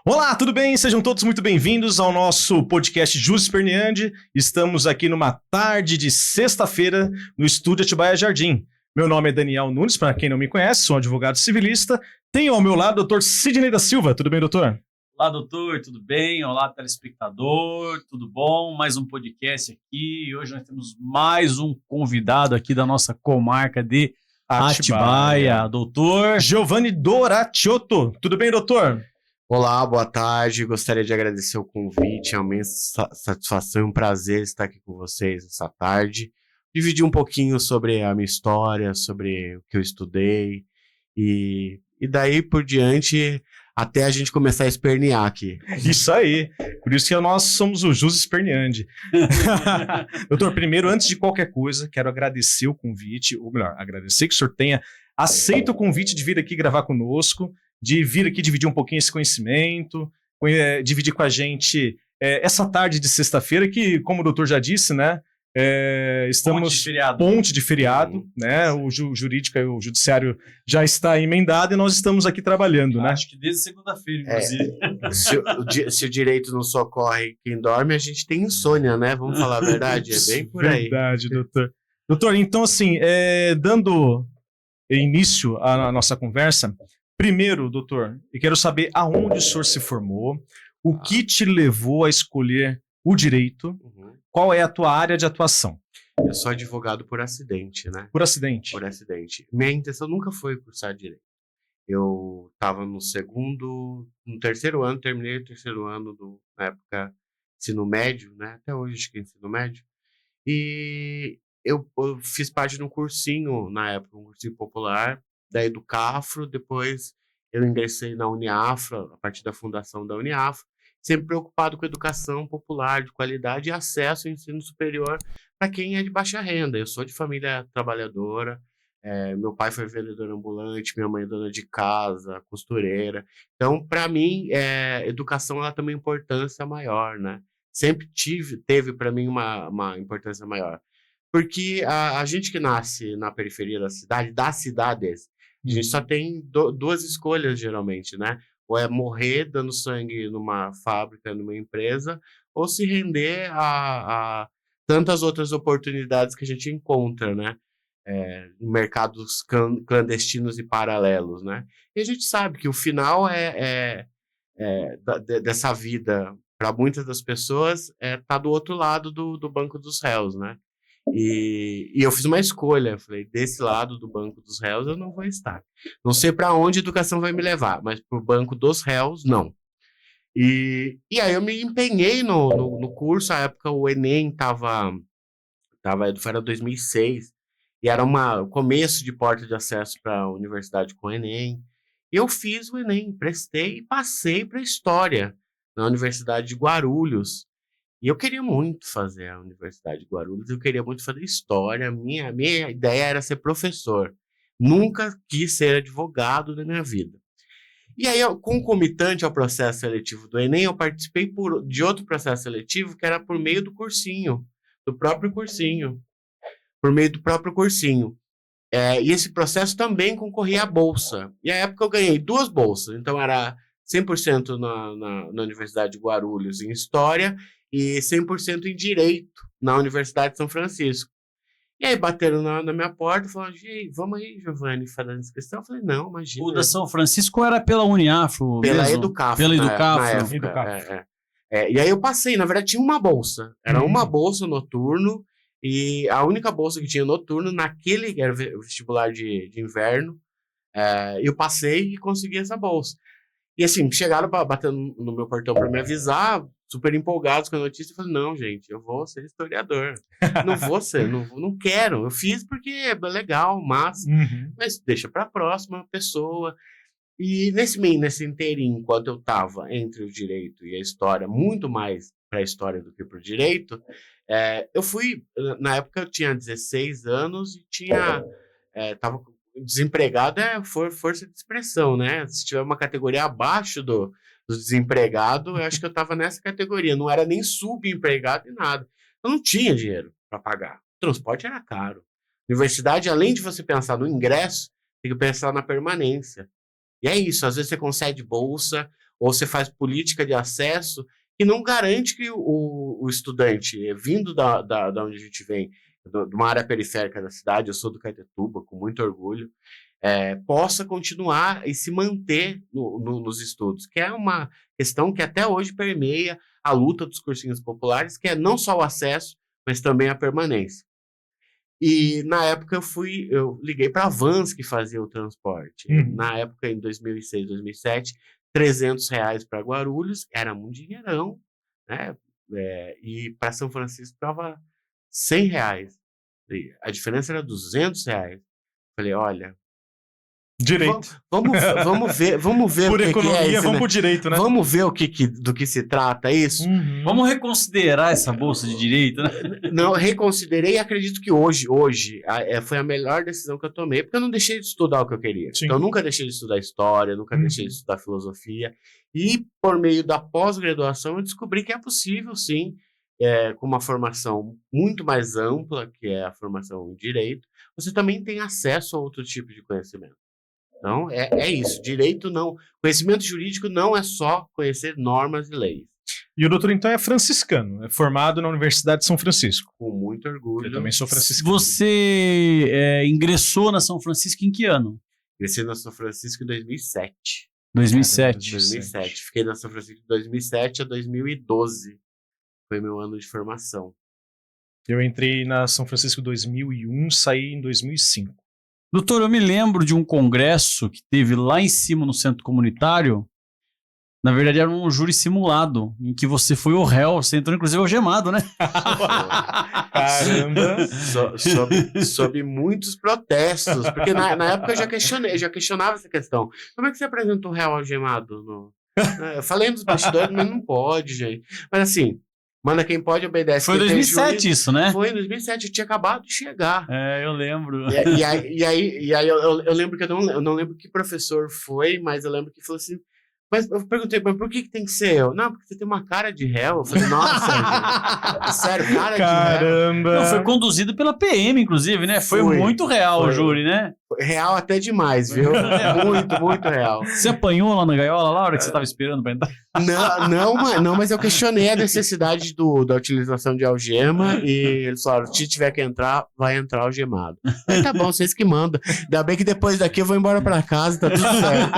Olá, tudo bem? Sejam todos muito bem-vindos ao nosso podcast Jus Esperneandi. Estamos aqui numa tarde de sexta-feira no estúdio Atibaia Jardim. Meu nome é Daniel Nunes, para quem não me conhece, sou advogado civilista. Tenho ao meu lado o Dr. Sidney da Silva. Tudo bem, doutor? Olá, doutor, tudo bem? Olá, telespectador, tudo bom? Mais um podcast aqui. E hoje nós temos mais um convidado aqui da nossa comarca de Atibaia, doutor Giovanni Doracciotto. Tudo bem, doutor? Olá, boa tarde. Gostaria de agradecer o convite. É uma imensa satisfação e um prazer estar aqui com vocês essa tarde. Dividir um pouquinho sobre a minha história, sobre o que eu estudei e daí por diante até a gente começar a espernear aqui. Isso aí. Por isso que nós somos o Jus Esperneandi. Doutor, primeiro, antes de qualquer coisa, quero agradecer o convite, ou melhor, agradecer que o senhor tenha aceito o convite de vir aqui gravar conosco, de vir aqui dividir um pouquinho esse conhecimento, dividir com a gente essa tarde de sexta-feira, que, como o doutor já disse, né, estamos ponte de feriado, né, o jurídico e o judiciário já está emendado e nós estamos aqui trabalhando, né? Acho que desde segunda-feira, inclusive. Se o direito não socorre quem dorme, a gente tem insônia, né? Vamos falar a verdade, é bem por aí. Verdade, doutor. Doutor, então assim, dando início à nossa conversa, primeiro, doutor, eu quero saber aonde o senhor se formou, o que te levou a escolher o direito, qual é a tua área de atuação? Eu sou advogado por acidente, né? Por acidente? Por acidente. Minha intenção nunca foi cursar direito. Eu estava no terceiro ano, terminei o terceiro ano na época ensino médio, né? Até hoje acho que é ensino médio. E eu fiz parte de um cursinho na época, um cursinho popular, da Educafro. Depois eu ingressei na Uniafra, a partir da fundação da Uniafra, sempre preocupado com educação popular, de qualidade e acesso ao ensino superior para quem é de baixa renda. Eu sou de família trabalhadora, meu pai foi vendedor ambulante, minha mãe dona de casa, costureira. Então, para mim, educação ela tem uma importância maior, né? Sempre teve para mim uma importância maior. Porque a gente que nasce na periferia da cidade, das cidades, a gente só tem duas escolhas, geralmente, né? Ou é morrer dando sangue numa fábrica, numa empresa, ou se render a tantas outras oportunidades que a gente encontra, né? Em mercados clandestinos e paralelos, né? E a gente sabe que o final dessa vida, para muitas das pessoas, tá do outro lado do banco dos réus, né? E eu fiz uma escolha, falei, desse lado do banco dos réus eu não vou estar. Não sei para onde a educação vai me levar, mas pro banco dos réus, não. E aí eu me empenhei no curso, a época o Enem era 2006, e era o começo de porta de acesso para a universidade com o Enem. Eu fiz o Enem, prestei e passei para História, na Universidade de Guarulhos. E eu queria muito fazer a Universidade de Guarulhos, eu queria muito fazer História, minha ideia era ser professor. Nunca quis ser advogado na minha vida. E aí, concomitante ao processo seletivo do Enem, eu participei de outro processo seletivo que era por meio do cursinho, do próprio cursinho. Por meio do próprio cursinho. E esse processo também concorria à bolsa. E à época eu ganhei 2 bolsas, então era 100% na Universidade de Guarulhos em História e 100% em Direito na Universidade de São Francisco. E aí bateram na minha porta e falaram, vamos aí, Giovanni, fazer a inscrição. Eu falei, não, imagina. O da São Francisco era pela Uniafro Pela mesmo? Educafro. Pela Na Educafro. época. E aí eu passei, na verdade tinha uma bolsa. Era uma bolsa noturno e a única bolsa que tinha noturno naquele era vestibular de inverno. Eu passei e consegui essa bolsa. E assim, chegaram batendo no meu portão para me avisar, super empolgados com a notícia. Eu falei, não, gente, eu vou ser historiador. Não vou ser, não quero. Eu fiz porque é legal, massa, mas deixa para a próxima pessoa. E nesse inteirinho, enquanto eu estava entre o direito e a história, muito mais para a história do que para o direito, eu fui, na época eu tinha 16 anos e estava desempregado, força de expressão, né? Se tiver uma categoria abaixo do desempregado, eu acho que eu estava nessa categoria, não era nem subempregado e nada. Eu não tinha dinheiro para pagar, o transporte era caro. Universidade, além de você pensar no ingresso, tem que pensar na permanência. E é isso, às vezes você concede bolsa, ou você faz política de acesso que não garante que o estudante, vindo da onde a gente vem, de uma área periférica da cidade, eu sou do Caetetuba, com muito orgulho, possa continuar e se manter nos estudos, que é uma questão que até hoje permeia a luta dos cursinhos populares, que é não só o acesso, mas também a permanência. E na época eu liguei para a Vans, que fazia o transporte. Na época, em 2006, 2007, R$300 para Guarulhos, era um dinheirão, né? E para São Francisco estava R$100. A diferença era R$200. Falei, olha, Direito. Vamos ver Por o que economia, é esse, vamos né? pro direito, né? Vamos ver do que se trata isso. Vamos reconsiderar essa bolsa de direito, né? Não, reconsiderei e acredito que hoje foi a melhor decisão que eu tomei, porque eu não deixei de estudar o que eu queria. Sim. Então, eu nunca deixei de estudar história, nunca deixei de estudar filosofia. E, por meio da pós-graduação, eu descobri que é possível, sim, com uma formação muito mais ampla, que é a formação em direito, você também tem acesso a outro tipo de conhecimento. Então, é isso. Conhecimento jurídico não é só conhecer normas e leis. E o doutor, então, é franciscano, é formado na Universidade de São Francisco. Com muito orgulho. Eu também sou franciscano. Você ingressou na São Francisco em que ano? Cresci na São Francisco em 2007. 2007. 2007. Fiquei na São Francisco de 2007 a 2012. Foi meu ano de formação. Eu entrei na São Francisco em 2001, saí em 2005. Doutor, eu me lembro de um congresso que teve lá em cima no centro comunitário. Na verdade, era um júri simulado, em que você foi o réu, você entrou inclusive algemado, né? Caramba! Sob muitos protestos, porque na época eu já questionava essa questão. Como é que você apresenta o réu algemado? Eu falei nos bastidores, mas não pode, gente. Mas assim, manda quem pode, obedece. Foi em 2007 isso, né? Foi em 2007, eu tinha acabado de chegar. Eu lembro. E aí eu lembro que eu não lembro que professor foi, mas eu lembro que falou assim, mas eu perguntei, mas por que tem que ser eu? Não, porque você tem uma cara de réu. Eu falei, nossa, gente, sério, cara de réu. Caramba! Não, foi conduzido pela PM, inclusive, né? Foi muito real o júri, né? Real até demais, viu? Muito, muito real. Você apanhou lá na gaiola, lá, na hora que você estava esperando para entrar? Não, mas eu questionei a necessidade da utilização de algema e eles falaram, se tiver que entrar, vai entrar algemado. Aí tá bom, vocês que mandam. Ainda bem que depois daqui eu vou embora pra casa, tá tudo certo.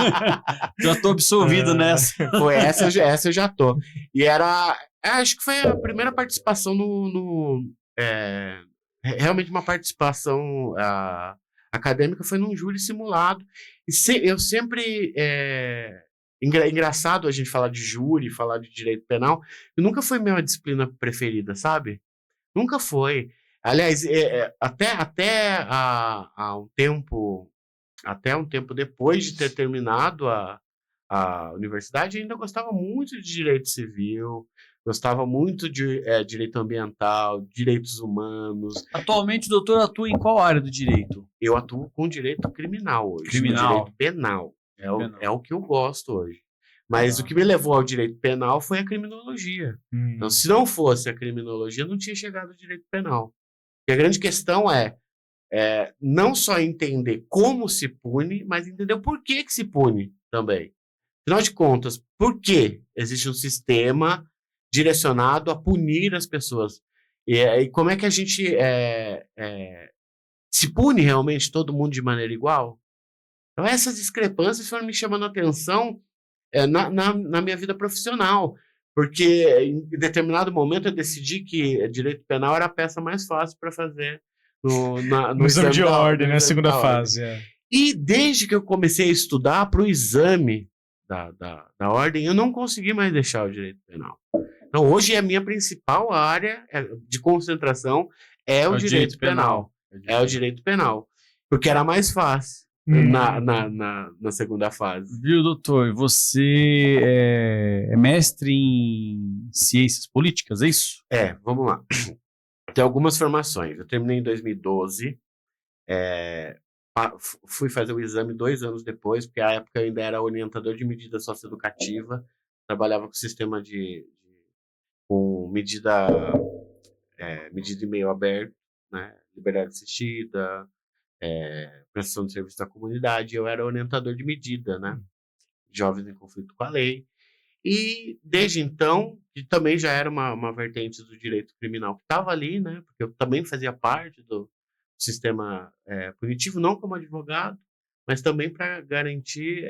Já tô absolvido nessa. Foi essa eu já tô. E acho que foi a primeira participação realmente uma participação acadêmica, foi num júri simulado. E eu sempre... engraçado a gente falar de júri, falar de direito penal, nunca foi minha disciplina preferida, sabe? Nunca foi. Aliás, até um tempo depois de ter terminado a universidade, eu ainda gostava muito de direito civil, gostava muito de direito ambiental, direitos humanos. Atualmente o doutor atua em qual área do direito? Eu atuo com direito criminal hoje. Criminal. Direito penal. É o que eu gosto hoje. Mas o que me levou ao direito penal foi a criminologia. Então, se não fosse a criminologia, não tinha chegado ao direito penal. E a grande questão é não só entender como se pune, mas entender o porquê que se pune também. Afinal de contas, por que existe um sistema direcionado a punir as pessoas? E como é que a gente se pune realmente todo mundo de maneira igual? Então, essas discrepâncias foram me chamando a atenção na minha vida profissional, porque em determinado momento eu decidi que direito penal era a peça mais fácil para fazer no exame de ordem, né? Segunda fase. E desde que eu comecei a estudar para o exame da ordem, eu não consegui mais deixar o direito penal. Então, hoje a minha principal área de concentração é o direito penal. É o direito penal. Porque era mais fácil. Na segunda fase. Viu, doutor? Você é mestre em ciências políticas, é isso? Vamos lá. Tem algumas formações. Eu terminei em 2012. Fui fazer o exame 2 anos depois, porque à época eu ainda era orientador de medida socioeducativa. Trabalhava com sistema com medida em meio aberto, né? Liberdade assistida, prestação de serviço à comunidade. Eu era orientador de medida, né? Jovens em conflito com a lei. E desde então, que também já era uma vertente do direito criminal que estava ali, né? Porque eu também fazia parte do sistema punitivo, não como advogado, mas também para garantir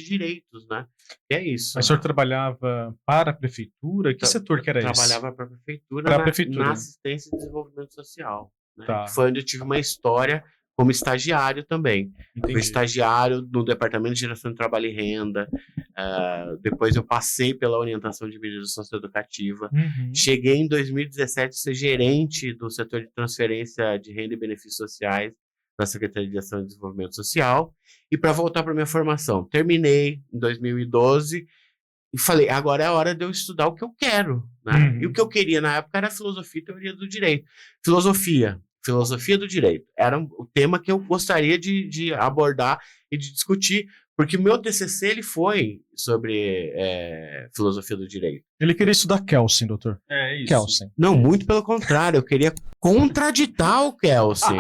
direitos, né? E é isso. Mas o senhor trabalhava para a prefeitura? Que setor que era esse? Trabalhava para a prefeitura, na assistência e desenvolvimento social. Né? Tá. Foi onde eu tive uma história como estagiário também. Entendi. Fui estagiário no Departamento de Geração de Trabalho e Renda. Depois eu passei pela orientação de medidas socioeducativa. Cheguei em 2017 a ser gerente do setor de transferência de renda e benefícios sociais da Secretaria de Ação e Desenvolvimento Social. E para voltar para minha formação, terminei em 2012 e falei, agora é a hora de eu estudar o que eu quero. Né? E o que eu queria na época era filosofia e teoria do direito. Filosofia do direito. Era o tema que eu gostaria de abordar e de discutir, porque o meu TCC ele foi sobre filosofia do direito. Ele queria estudar Kelsen, doutor. É isso. Kelsen. Não, muito pelo contrário, eu queria contraditar o Kelsen.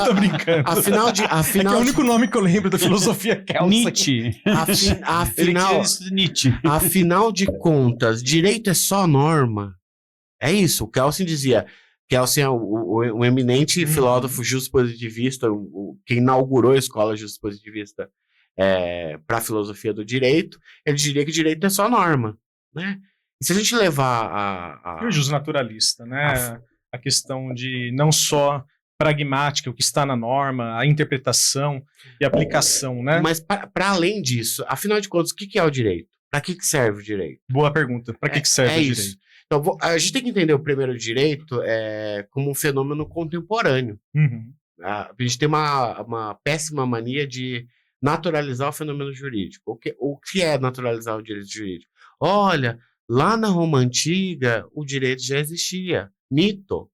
Tô brincando. Afinal, é o único nome que eu lembro da filosofia Kelsen. Nietzsche. Afinal de contas, direito é só norma? É isso, o Kelsen dizia... Kelsen é um eminente filósofo justo-positivista, que inaugurou a escola justo-positivista para a filosofia do direito. Ele diria que direito é só norma, né? E se a gente levar E o justnaturalista, né? A questão de não só pragmática, o que está na norma, a interpretação e aplicação, né? Mas para além disso, afinal de contas, o que é o direito? Para que serve o direito? Boa pergunta. Para que serve o direito? Então, a gente tem que entender o primeiro direito como um fenômeno contemporâneo. A gente tem uma péssima mania de naturalizar o fenômeno jurídico. O que é naturalizar o direito jurídico? Olha, lá na Roma Antiga, o direito já existia. Mito.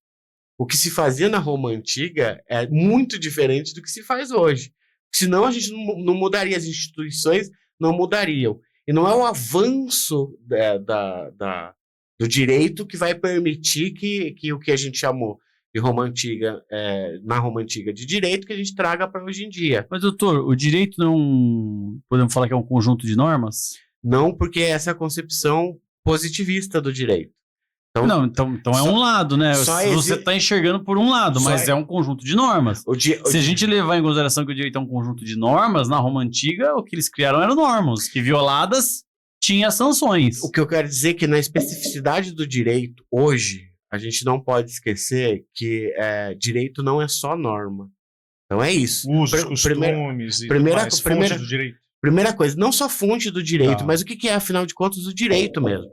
O que se fazia na Roma Antiga é muito diferente do que se faz hoje. Senão a gente não mudaria, as instituições não mudariam. E não é o avanço do direito que vai permitir que o que a gente chamou de Roma Antiga, na Roma Antiga de direito, que a gente traga para hoje em dia. Mas, doutor, o direito não... Podemos falar que é um conjunto de normas? Não, porque essa é a concepção positivista do direito. Então é um lado, né? Você está enxergando por um lado, mas é um conjunto de normas. Se a gente levar em consideração que o direito é um conjunto de normas, na Roma Antiga, o que eles criaram eram normas, que violadas... tinha sanções. O que eu quero dizer é que na especificidade do direito, hoje, a gente não pode esquecer que direito não é só norma. Então é isso. Os costumes fonte do direito. Primeira coisa, não só fonte do direito, mas o que é, afinal de contas, o direito mesmo.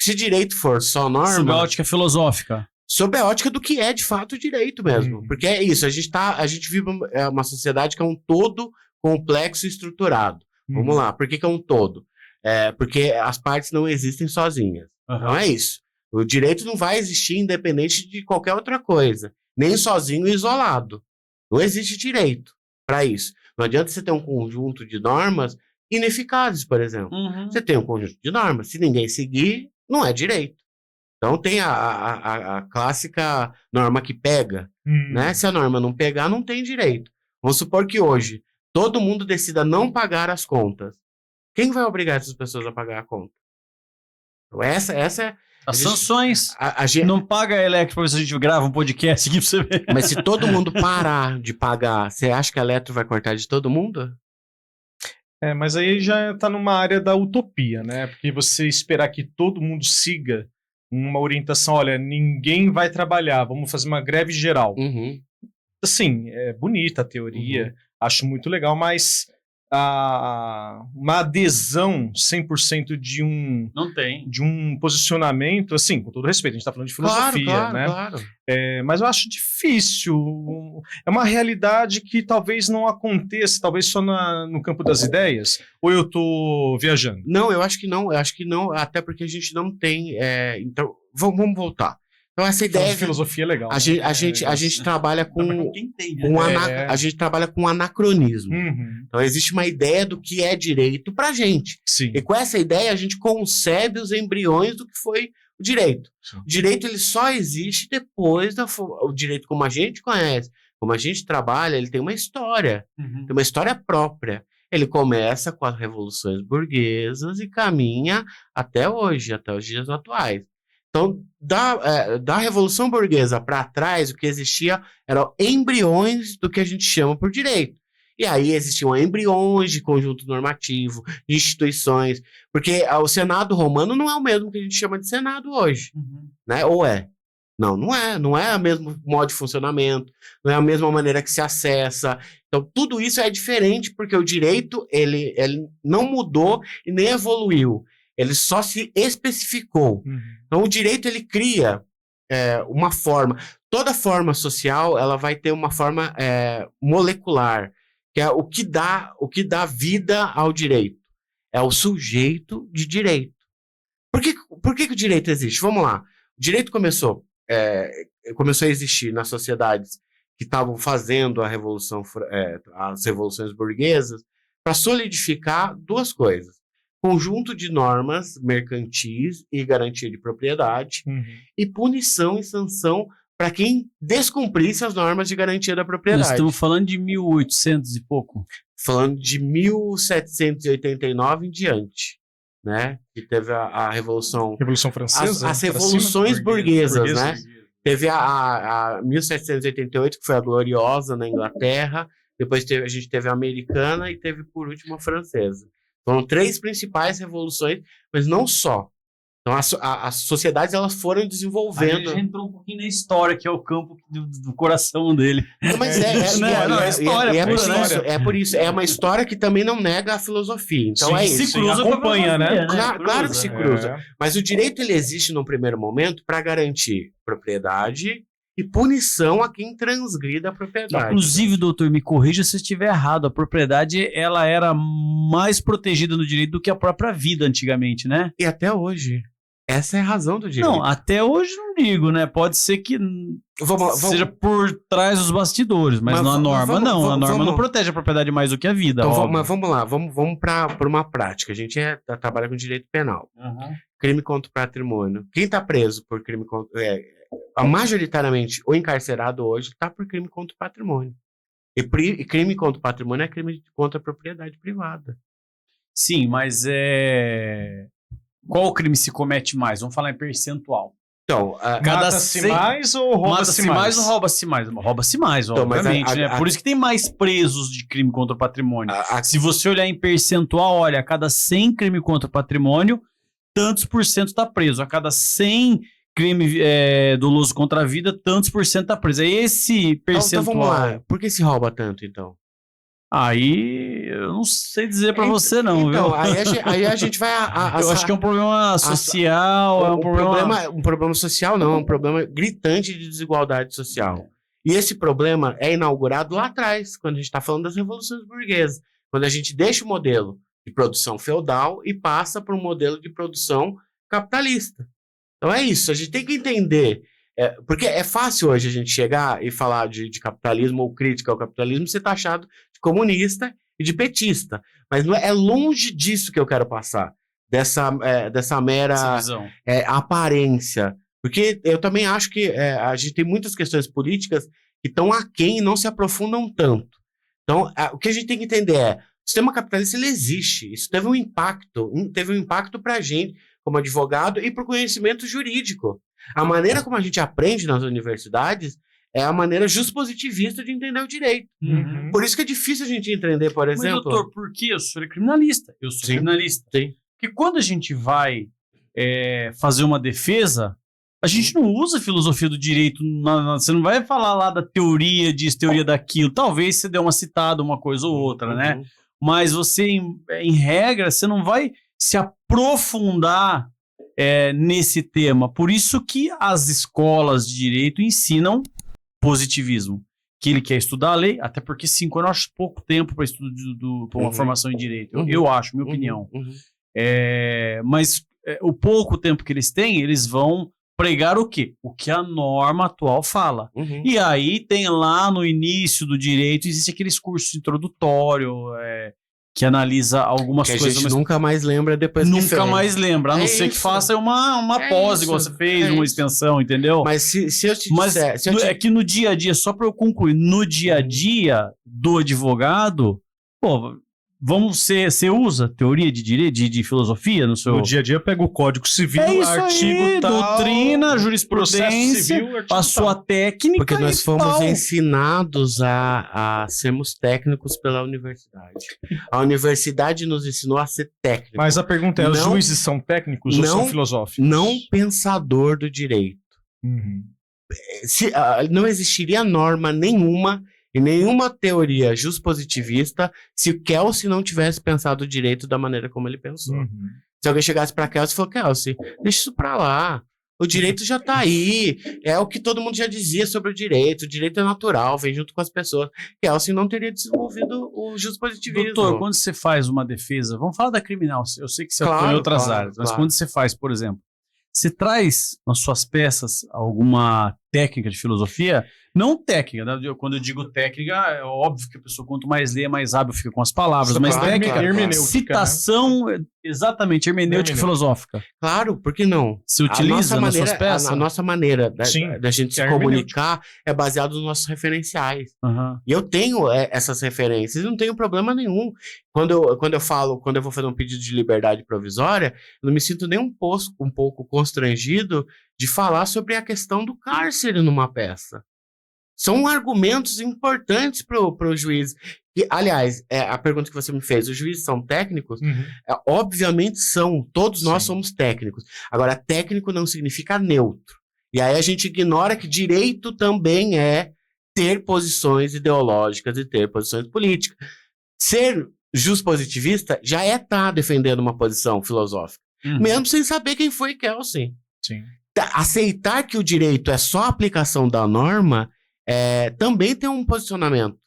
Se direito for só norma... Sob a ótica filosófica. Sob a ótica do que é, de fato, o direito mesmo. Porque é isso, a gente vive uma sociedade que é um todo complexo e estruturado. Vamos lá, por que é um todo? Porque as partes não existem sozinhas. Não é isso. O direito não vai existir independente de qualquer outra coisa. Nem sozinho e isolado. Não existe direito para isso. Não adianta você ter um conjunto de normas ineficazes, por exemplo. Você tem um conjunto de normas. Se ninguém seguir, não é direito. Então tem a clássica norma que pega. Né? Se a norma não pegar, não tem direito. Vamos supor que hoje todo mundo decida não pagar as contas. Quem vai obrigar essas pessoas a pagar a conta? Então essa é... As sanções. Não paga a Eletro pra ver se a gente grava um podcast aqui pra você ver. Mas se todo mundo parar de pagar, você acha que a Eletro vai cortar de todo mundo? Mas aí já tá numa área da utopia, né? Porque você esperar que todo mundo siga uma orientação, olha, ninguém vai trabalhar, vamos fazer uma greve geral. Assim, é bonita a teoria, acho muito legal, mas... uma adesão 100% de um... Não tem. De um posicionamento, assim, com todo respeito, a gente tá falando de filosofia, né? Claro. Mas eu acho difícil. É uma realidade que talvez não aconteça, talvez só no campo das ideias. Ou eu tô viajando? Não, eu acho que não, até porque a gente não tem... então, vamos voltar. Então essa ideia... A filosofia é legal. A gente trabalha com... A gente trabalha com anacronismo. Então existe uma ideia do que é direito pra gente. Sim. E com essa ideia a gente concebe os embriões do que foi o direito. Sim. O direito ele só existe depois o direito como a gente conhece, como a gente trabalha, ele tem uma história. Tem uma história própria. Ele começa com as revoluções burguesas e caminha até hoje, até os dias atuais. Então, da Revolução Burguesa para trás, o que existia eram embriões do que a gente chama por direito. E aí existiam embriões de conjunto normativo, de instituições, porque o Senado romano não é o mesmo que a gente chama de Senado hoje, né? Ou é? Não é. Não é o mesmo modo de funcionamento, não é a mesma maneira que se acessa. Então, tudo isso é diferente porque o direito, ele não mudou e nem evoluiu. Ele só se especificou. Então, o direito, ele cria uma forma. Toda forma social, ela vai ter uma forma molecular, que é o que dá vida ao direito. É o sujeito de direito. Por que o direito existe? Vamos lá. O direito começou a existir nas sociedades que estavam fazendo as revoluções burguesas para solidificar duas coisas. Conjunto de normas mercantis e garantia de propriedade e punição e sanção para quem descumprisse as normas de garantia da propriedade. Nós estamos falando de 1800 e pouco. Falando de 1789 em diante, né? Que teve a Revolução... Revolução Francesa? As revoluções burguesas, né? Teve a 1788, que foi a gloriosa na Inglaterra. Depois a gente teve a americana e teve, por último, a francesa. Foram 3 principais revoluções, mas não só. Então, as sociedades elas foram desenvolvendo. A gente entrou um pouquinho na história, que é o campo do coração dele. Mas é por isso. É uma história que também não nega a filosofia. Então, sim, é isso. Se cruza, acompanha, né? Claro que se cruza. Mas o direito ele existe num primeiro momento para garantir propriedade e punição a quem transgrida a propriedade. Inclusive, doutor, me corrija se eu estiver errado, a propriedade ela era mais protegida no direito do que a própria vida antigamente, né? E até hoje. Essa é a razão do direito. Não, até hoje não digo, né? Pode ser que seja por trás dos bastidores, mas na norma não. A norma não protege a propriedade mais do que a vida. Então, mas vamos lá, vamos para uma prática. A gente trabalha com direito penal. Crime contra o patrimônio. Quem está preso por crime contra... majoritariamente, o encarcerado hoje está por crime contra o patrimônio. E crime contra o patrimônio é crime contra a propriedade privada. Sim, mas qual crime se comete mais? Vamos falar em percentual. Então, mata-se mais ou rouba-se mais? Ou rouba-se mais? Rouba-se mais, então, obviamente, né? Por isso que tem mais presos de crime contra o patrimônio. Se você olhar em percentual, olha, a cada 100 crime contra o patrimônio, tantos por cento está preso. A cada 100 crime doloso contra a vida, tantos por cento está preso. É esse percentual. Então vamos lá. Por que se rouba tanto, então? Aí eu não sei dizer pra você não, então, viu? Aí a gente vai... eu acho que é um problema social, um problema social não, é um problema gritante de desigualdade social. E esse problema é inaugurado lá atrás, quando a gente está falando das revoluções burguesas, quando a gente deixa o modelo de produção feudal e passa para um modelo de produção capitalista. Então é isso, a gente tem que entender... porque é fácil hoje a gente chegar e falar de capitalismo ou crítica ao capitalismo, você tá achado de comunista e de petista. Mas não é longe disso que eu quero passar, dessa mera aparência. Porque eu também acho que a gente tem muitas questões políticas que estão aquém e não se aprofundam tanto. Então, o que a gente tem que entender o sistema capitalista ele existe. Isso teve um impacto para a gente, como advogado, e para o conhecimento jurídico. A maneira como a gente aprende nas universidades é a maneira justpositivista de entender o direito. Por isso que é difícil a gente entender, por exemplo... Mas, doutor, por quê? Eu sou criminalista. Eu sou criminalista. Sim. Porque quando a gente vai fazer uma defesa, a gente não usa a filosofia do direito. Você não vai falar lá da teoria disso, teoria daquilo. Talvez você dê uma citada, uma coisa ou outra, né? Mas você, em regra, você não vai se aprofundar nesse tema. Por isso que as escolas de direito ensinam positivismo. Que ele quer estudar a lei, até porque 5 anos eu acho pouco tempo para estudo para uma formação em direito. Eu acho, minha opinião. Mas o pouco tempo que eles têm, eles vão pregar o quê? O que a norma atual fala. E aí tem lá no início do direito, existe aqueles cursos introdutórios, que analisa algumas coisas. Que a gente nunca mais lembra depois que Nunca mais lembra, a não ser que faça uma pós, igual você fez, uma extensão, entendeu? Mas se eu te disser... É que no dia a dia, só para eu concluir, no dia a dia do advogado, pô, Você usa teoria de direito, de filosofia no seu... No dia a dia eu pego o Código Civil, É isso artigo aí, tal, doutrina, processo jurisprudência, civil, artigo a sua tal. técnica. Porque nós e fomos pau. ensinados a sermos técnicos pela universidade. A universidade nos ensinou a ser técnico. Mas a pergunta é, os Não- juízes são técnicos ou são não- filosóficos? Não pensador do direito. Uhum. Não existiria norma nenhuma e nenhuma teoria juspositivista se o Kelsey não tivesse pensado o direito da maneira como ele pensou. Uhum. Se alguém chegasse para Kelsey e falou, Kelsey, deixa isso para lá. O direito já tá aí. É o que todo mundo já dizia sobre o direito. O direito é natural, vem junto com as pessoas. Kelsey não teria desenvolvido o juspositivismo. Doutor, quando você faz uma defesa, vamos falar da criminal, eu sei que você atua em Claro, outras claro, áreas, mas claro. quando você faz, por exemplo, você traz nas suas peças alguma técnica de filosofia? Não técnica, né? Quando eu digo técnica, é óbvio que a pessoa, quanto mais lê, mais hábil fica com as palavras, mas Claro, técnica, claro, claro. citação, exatamente, hermenêutica Hermenêutica. filosófica. Claro, por que não? Você utiliza nas suas peças? A nossa maneira Sim, da gente que se é a hermenêutica. comunicar é baseado nos nossos referenciais. Aham. E eu tenho essas referências, não tenho problema nenhum. Quando eu vou fazer um pedido de liberdade provisória, eu não me sinto nem um pouco constrangido de falar sobre a questão do cárcere numa peça. São argumentos importantes para o juiz. E, aliás, a pergunta que você me fez, os juízes são técnicos? Uhum. Obviamente são, todos nós Sim. somos técnicos. Agora, técnico não significa neutro. E aí a gente ignora que direito também é ter posições ideológicas e ter posições políticas. Ser juspositivista já é estar defendendo uma posição filosófica, Uhum. mesmo sem saber quem foi Kelsey. Sim. Aceitar que o direito é só a aplicação da norma também tem um posicionamento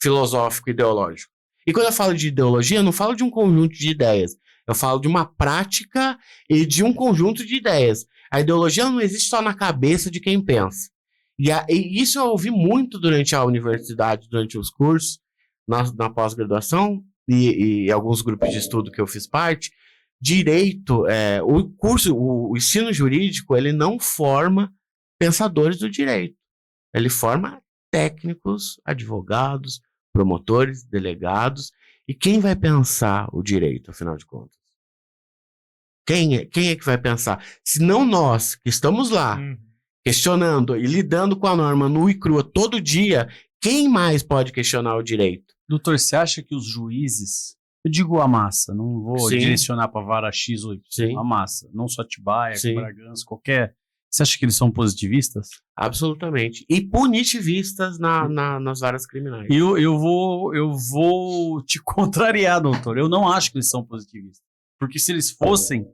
filosófico e ideológico. E quando eu falo de ideologia, eu não falo de um conjunto de ideias. Eu falo de uma prática e de um conjunto de ideias. A ideologia não existe só na cabeça de quem pensa. E isso eu ouvi muito durante a universidade, durante os cursos, na pós-graduação e alguns grupos de estudo que eu fiz parte. Direito, o ensino jurídico, ele não forma pensadores do direito. Ele forma técnicos, advogados, promotores, delegados. E quem vai pensar o direito, afinal de contas? Quem é que vai pensar? Se não nós, que estamos lá, Uhum. questionando e lidando com a norma nua e crua todo dia, quem mais pode questionar o direito? Doutor, você acha que os juízes, eu digo a massa, não vou Sim. direcionar para vara X ou Y, Sim. a massa, não só Atibaia, Sim. Bragança, qualquer... Você acha que eles são positivistas? Absolutamente. E punitivistas nas varas criminais. Eu vou te contrariar, doutor. Eu não acho que eles são positivistas. Porque se eles fossem,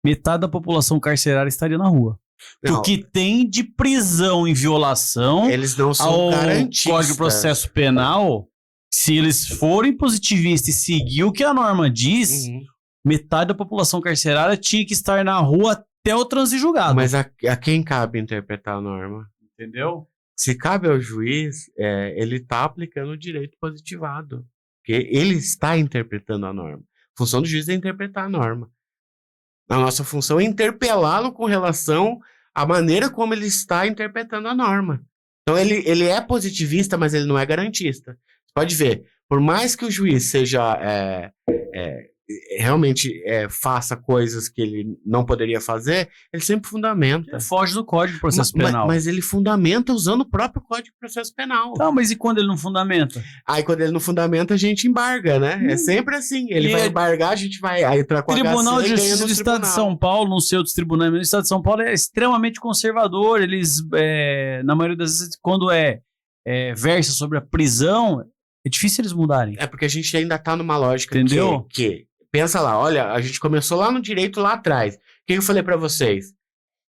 metade da população carcerária estaria na rua. Não, Porque tem de prisão em violação eles não são ao garantistas. Código de Processo Penal. Se eles forem positivistas e seguir o que a norma diz, Uhum. metade da população carcerária tinha que estar na rua até o trânsito julgado. Mas a quem cabe interpretar a norma? Entendeu? Se cabe ao juiz, ele está aplicando o direito positivado. Porque ele está interpretando a norma. A função do juiz é interpretar a norma. A nossa função é interpelá-lo com relação à maneira como ele está interpretando a norma. Então, ele é positivista, mas ele não é garantista. Você pode ver, por mais que o juiz seja realmente faça coisas que ele não poderia fazer, ele sempre fundamenta. Ele foge do Código de Processo Penal. Mas ele fundamenta usando o próprio Código de Processo Penal. Não, mas e quando ele não fundamenta? Aí quando ele não fundamenta, a gente embarga, né? É sempre assim. Ele vai embargar, a gente vai entrar com Tribunal HC de e ganha Justiça no do Estado de tribunal. São Paulo, não sei outros tribunais, mas o Estado de São Paulo é extremamente conservador. Eles, na maioria das vezes, quando versa sobre a prisão, é difícil eles mudarem. É porque a gente ainda tá numa lógica Entendeu? que pensa lá, olha, a gente começou lá no direito lá atrás. O que eu falei pra vocês?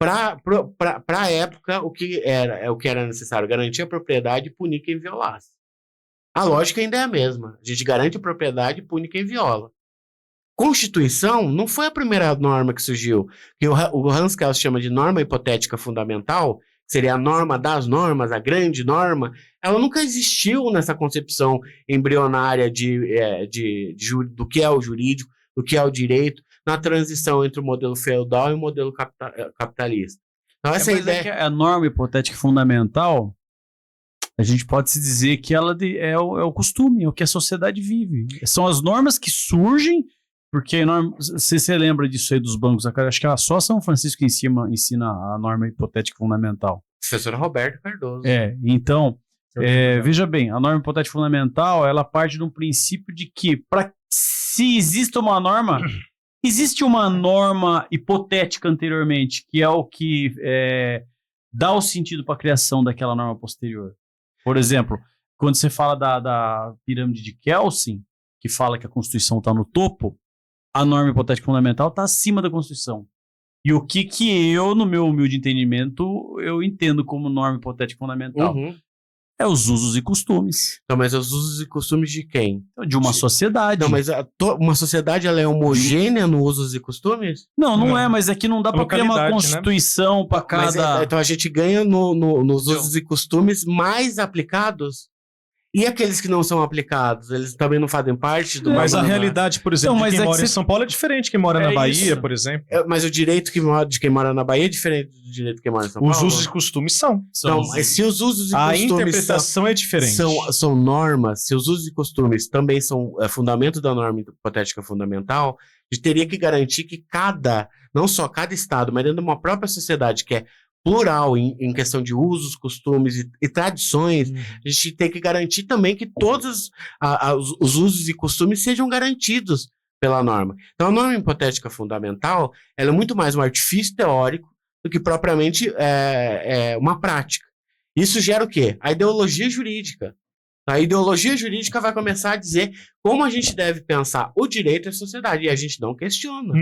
Pra época, o que era necessário? Garantir a propriedade e punir quem violasse. A lógica ainda é a mesma. A gente garante a propriedade e pune quem viola. Constituição não foi a primeira norma que surgiu. Que o Hans Kelsen chama de norma hipotética fundamental, que seria a norma das normas, a grande norma. Ela nunca existiu nessa concepção embrionária do que é o jurídico, do que é o direito, na transição entre o modelo feudal e o modelo capitalista. Então, essa Mas ideia... que a norma hipotética fundamental, A gente pode se dizer que ela é o costume, é o que a sociedade vive. São as normas que surgem, porque você lembra disso aí dos bancos, acho que só São Francisco ensina a norma hipotética fundamental. Professora Roberto Cardoso. Então, veja bem, a norma hipotética fundamental, ela parte de um princípio de que, se existe uma norma hipotética anteriormente, que é o que dá o sentido para a criação daquela norma posterior. Por exemplo, quando você fala da pirâmide de Kelsen, que fala que a Constituição está no topo, a norma hipotética fundamental está acima da Constituição. E o que eu, no meu humilde entendimento, eu entendo como norma hipotética fundamental? É os usos e costumes. Então, mas os usos e costumes de quem? De uma sociedade. Não, mas uma sociedade, ela é homogênea nos usos e costumes? Não é, mas é que não dá para criar uma constituição, né? Para cada... então a gente ganha nos usos e costumes mais aplicados? E aqueles que não são aplicados, eles também não fazem parte do... Mas a realidade, por exemplo, de quem mora em São Paulo é diferente de quem mora na Bahia, por exemplo. Mas o direito de quem mora na Bahia é diferente do direito de quem mora em São Paulo? Os usos e costumes são. Então, se os usos e costumes... A interpretação é diferente. São normas, se os usos e costumes também são fundamento da norma hipotética fundamental, a gente teria que garantir que não só cada estado, mas dentro de uma própria sociedade que é plural em questão de usos, costumes e tradições, a gente tem que garantir também que todos os usos e costumes sejam garantidos pela norma. Então, a norma hipotética fundamental, ela é muito mais um artifício teórico do que propriamente uma prática. Isso gera o quê? A ideologia jurídica. A ideologia jurídica vai começar a dizer como a gente deve pensar o direito e a sociedade. E a gente não questiona.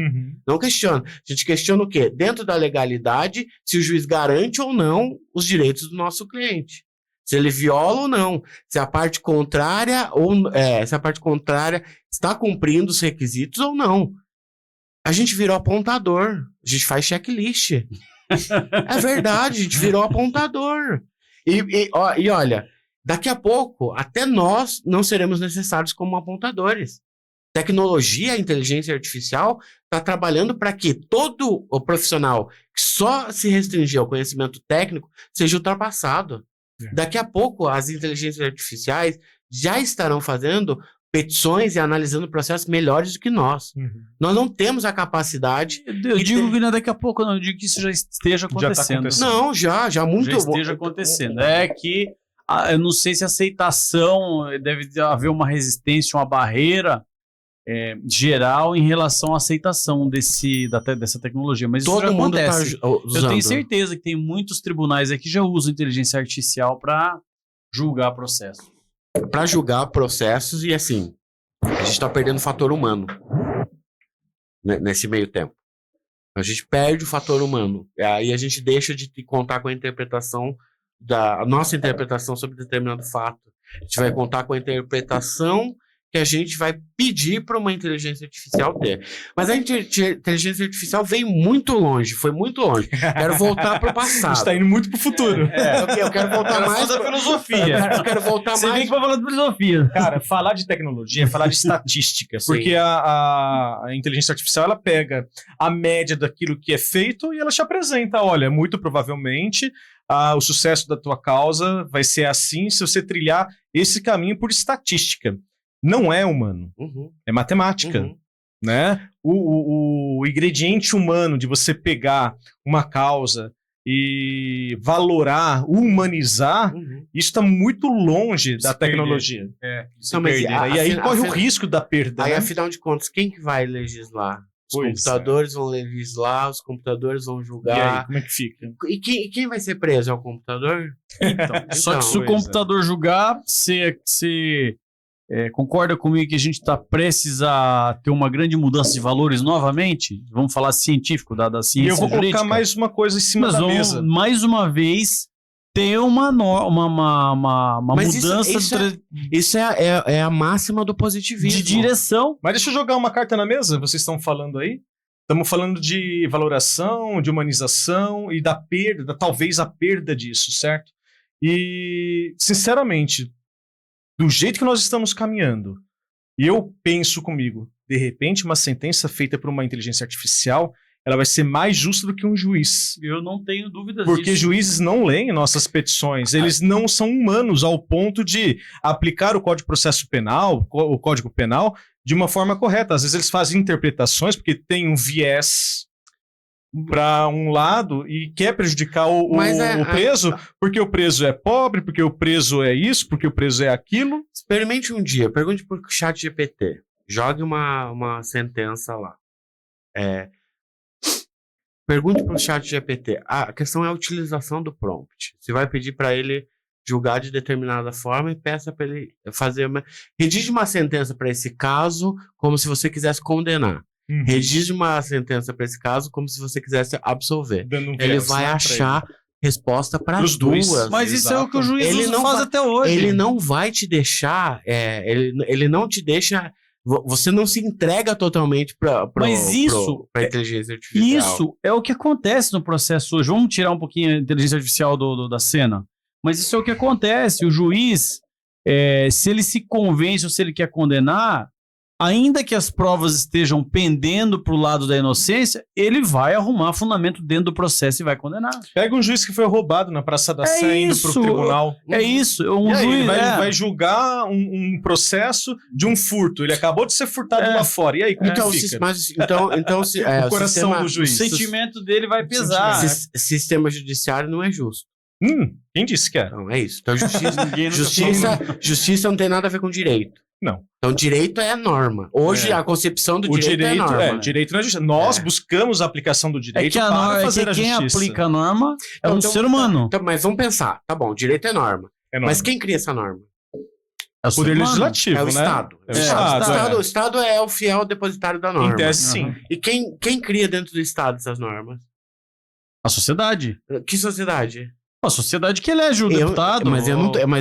Não questiona. A gente questiona o quê? Dentro da legalidade, se o juiz garante ou não os direitos do nosso cliente. Se ele viola ou não. Se a parte contrária está cumprindo os requisitos ou não. A gente virou apontador. A gente faz checklist. É verdade, a gente virou apontador. E olha... Daqui a pouco, até nós não seremos necessários como apontadores. Tecnologia, a inteligência artificial, está trabalhando para que todo o profissional que só se restringir ao conhecimento técnico seja ultrapassado. Daqui a pouco, as inteligências artificiais já estarão fazendo petições e analisando processos melhores do que nós. Nós não temos a capacidade... Eu digo que não é daqui a pouco, não. Eu digo que isso já esteja acontecendo. Não, já muito... Já esteja acontecendo. É que... eu não sei se a aceitação, deve haver uma resistência, uma barreira geral em relação à aceitação dessa tecnologia, mas todo isso já mundo acontece. Tá usando. Eu tenho certeza que tem muitos tribunais aqui que já usam inteligência artificial para julgar processos. Para julgar processos e assim, a gente está perdendo o fator humano nesse meio tempo. A gente perde o fator humano. Aí a gente deixa de contar com a interpretação a nossa interpretação sobre determinado fato. A gente vai contar com a interpretação que a gente vai pedir para uma inteligência artificial ter. Mas a inteligência artificial veio muito longe, foi muito longe. Quero voltar para o passado. A gente está indo muito para o futuro. Eu quero voltar mais da filosofia. Eu quero voltar Você mais... vem que vai falar de filosofia. Cara, falar de tecnologia é falar de estatística, porque a inteligência artificial, ela pega a média daquilo que é feito e ela te apresenta, olha, muito provavelmente... o sucesso da tua causa vai ser assim se você trilhar esse caminho por estatística. Não é humano, é matemática, né? O ingrediente humano de você pegar uma causa e valorar, humanizar, isso está muito longe da tecnologia. E aí corre o risco da perda. Aí, né? afinal de contas, quem que vai legislar? Os computadores vão legislar, os computadores vão julgar. E aí, como é que fica? E quem vai ser preso? É o computador? Só que se o computador julgar, você concorda comigo que a gente está prestes a ter uma grande mudança de valores novamente? Vamos falar científico, da ciência jurídica. E eu vou jurídica. colocar mais uma coisa em cima da mesa. Mais uma vez, ter uma mudança... Isso é a máxima do positivismo. De direção. Mas deixa eu jogar uma carta na mesa, vocês estão falando aí. Estamos falando de valoração, de humanização e da perda, talvez a perda disso, certo? E, sinceramente, do jeito que nós estamos caminhando, eu penso comigo, de repente, uma sentença feita por uma inteligência artificial, ela vai ser mais justa do que um juiz. Eu não tenho dúvidas Porque disso. juízes não leem nossas petições, eles não são humanos ao ponto de aplicar o Código de Processo Penal, o Código Penal, de uma forma correta. Às vezes eles fazem interpretações porque tem um viés para um lado e quer prejudicar o preso, porque o preso é pobre, porque o preso é isso, porque o preso é aquilo. Experimente um dia, pergunte pro ChatGPT, jogue uma sentença lá. Pergunte pro ChatGPT. A questão é a utilização do prompt. Você vai pedir para ele julgar de determinada forma e peça para ele redige uma sentença para esse caso como se você quisesse condenar. Redige uma sentença para esse caso como se você quisesse absolver. Ele vai achar resposta para as duas. Mas isso é o que o juiz faz até hoje. Ele não vai te deixar, ele não te deixa, você não se entrega totalmente para a inteligência artificial. Isso é o que acontece no processo hoje. Vamos tirar um pouquinho a inteligência artificial da cena. Mas isso é o que acontece. O juiz, se ele se convence ou se ele quer condenar, ainda que as provas estejam pendendo para o lado da inocência, ele vai arrumar fundamento dentro do processo e vai condenar. Pega um juiz que foi roubado na Praça da Sé indo para o tribunal. É isso. Juiz vai julgar um processo de um furto. Ele acabou de ser furtado lá fora. E aí, como que fica? O coração do juiz. O sentimento dele vai pesar. Sistema judiciário não é justo. Quem disse que é? Então, é isso. Então, justiça não tem nada a ver com direito. Não. Então, direito é a norma. Hoje, a concepção do direito é a norma. Direito não é justiça. Nós buscamos a aplicação do direito para fazer a justiça. Quem aplica a norma é um ser humano. Então, mas vamos pensar. Tá bom, direito é norma. Mas quem cria essa norma? É o Poder Legislativo, né? É o Estado. O Estado é o fiel depositário da norma. Em tese, sim. E quem cria dentro do Estado essas normas? A sociedade. Que sociedade? A sociedade que elege o deputado. Mas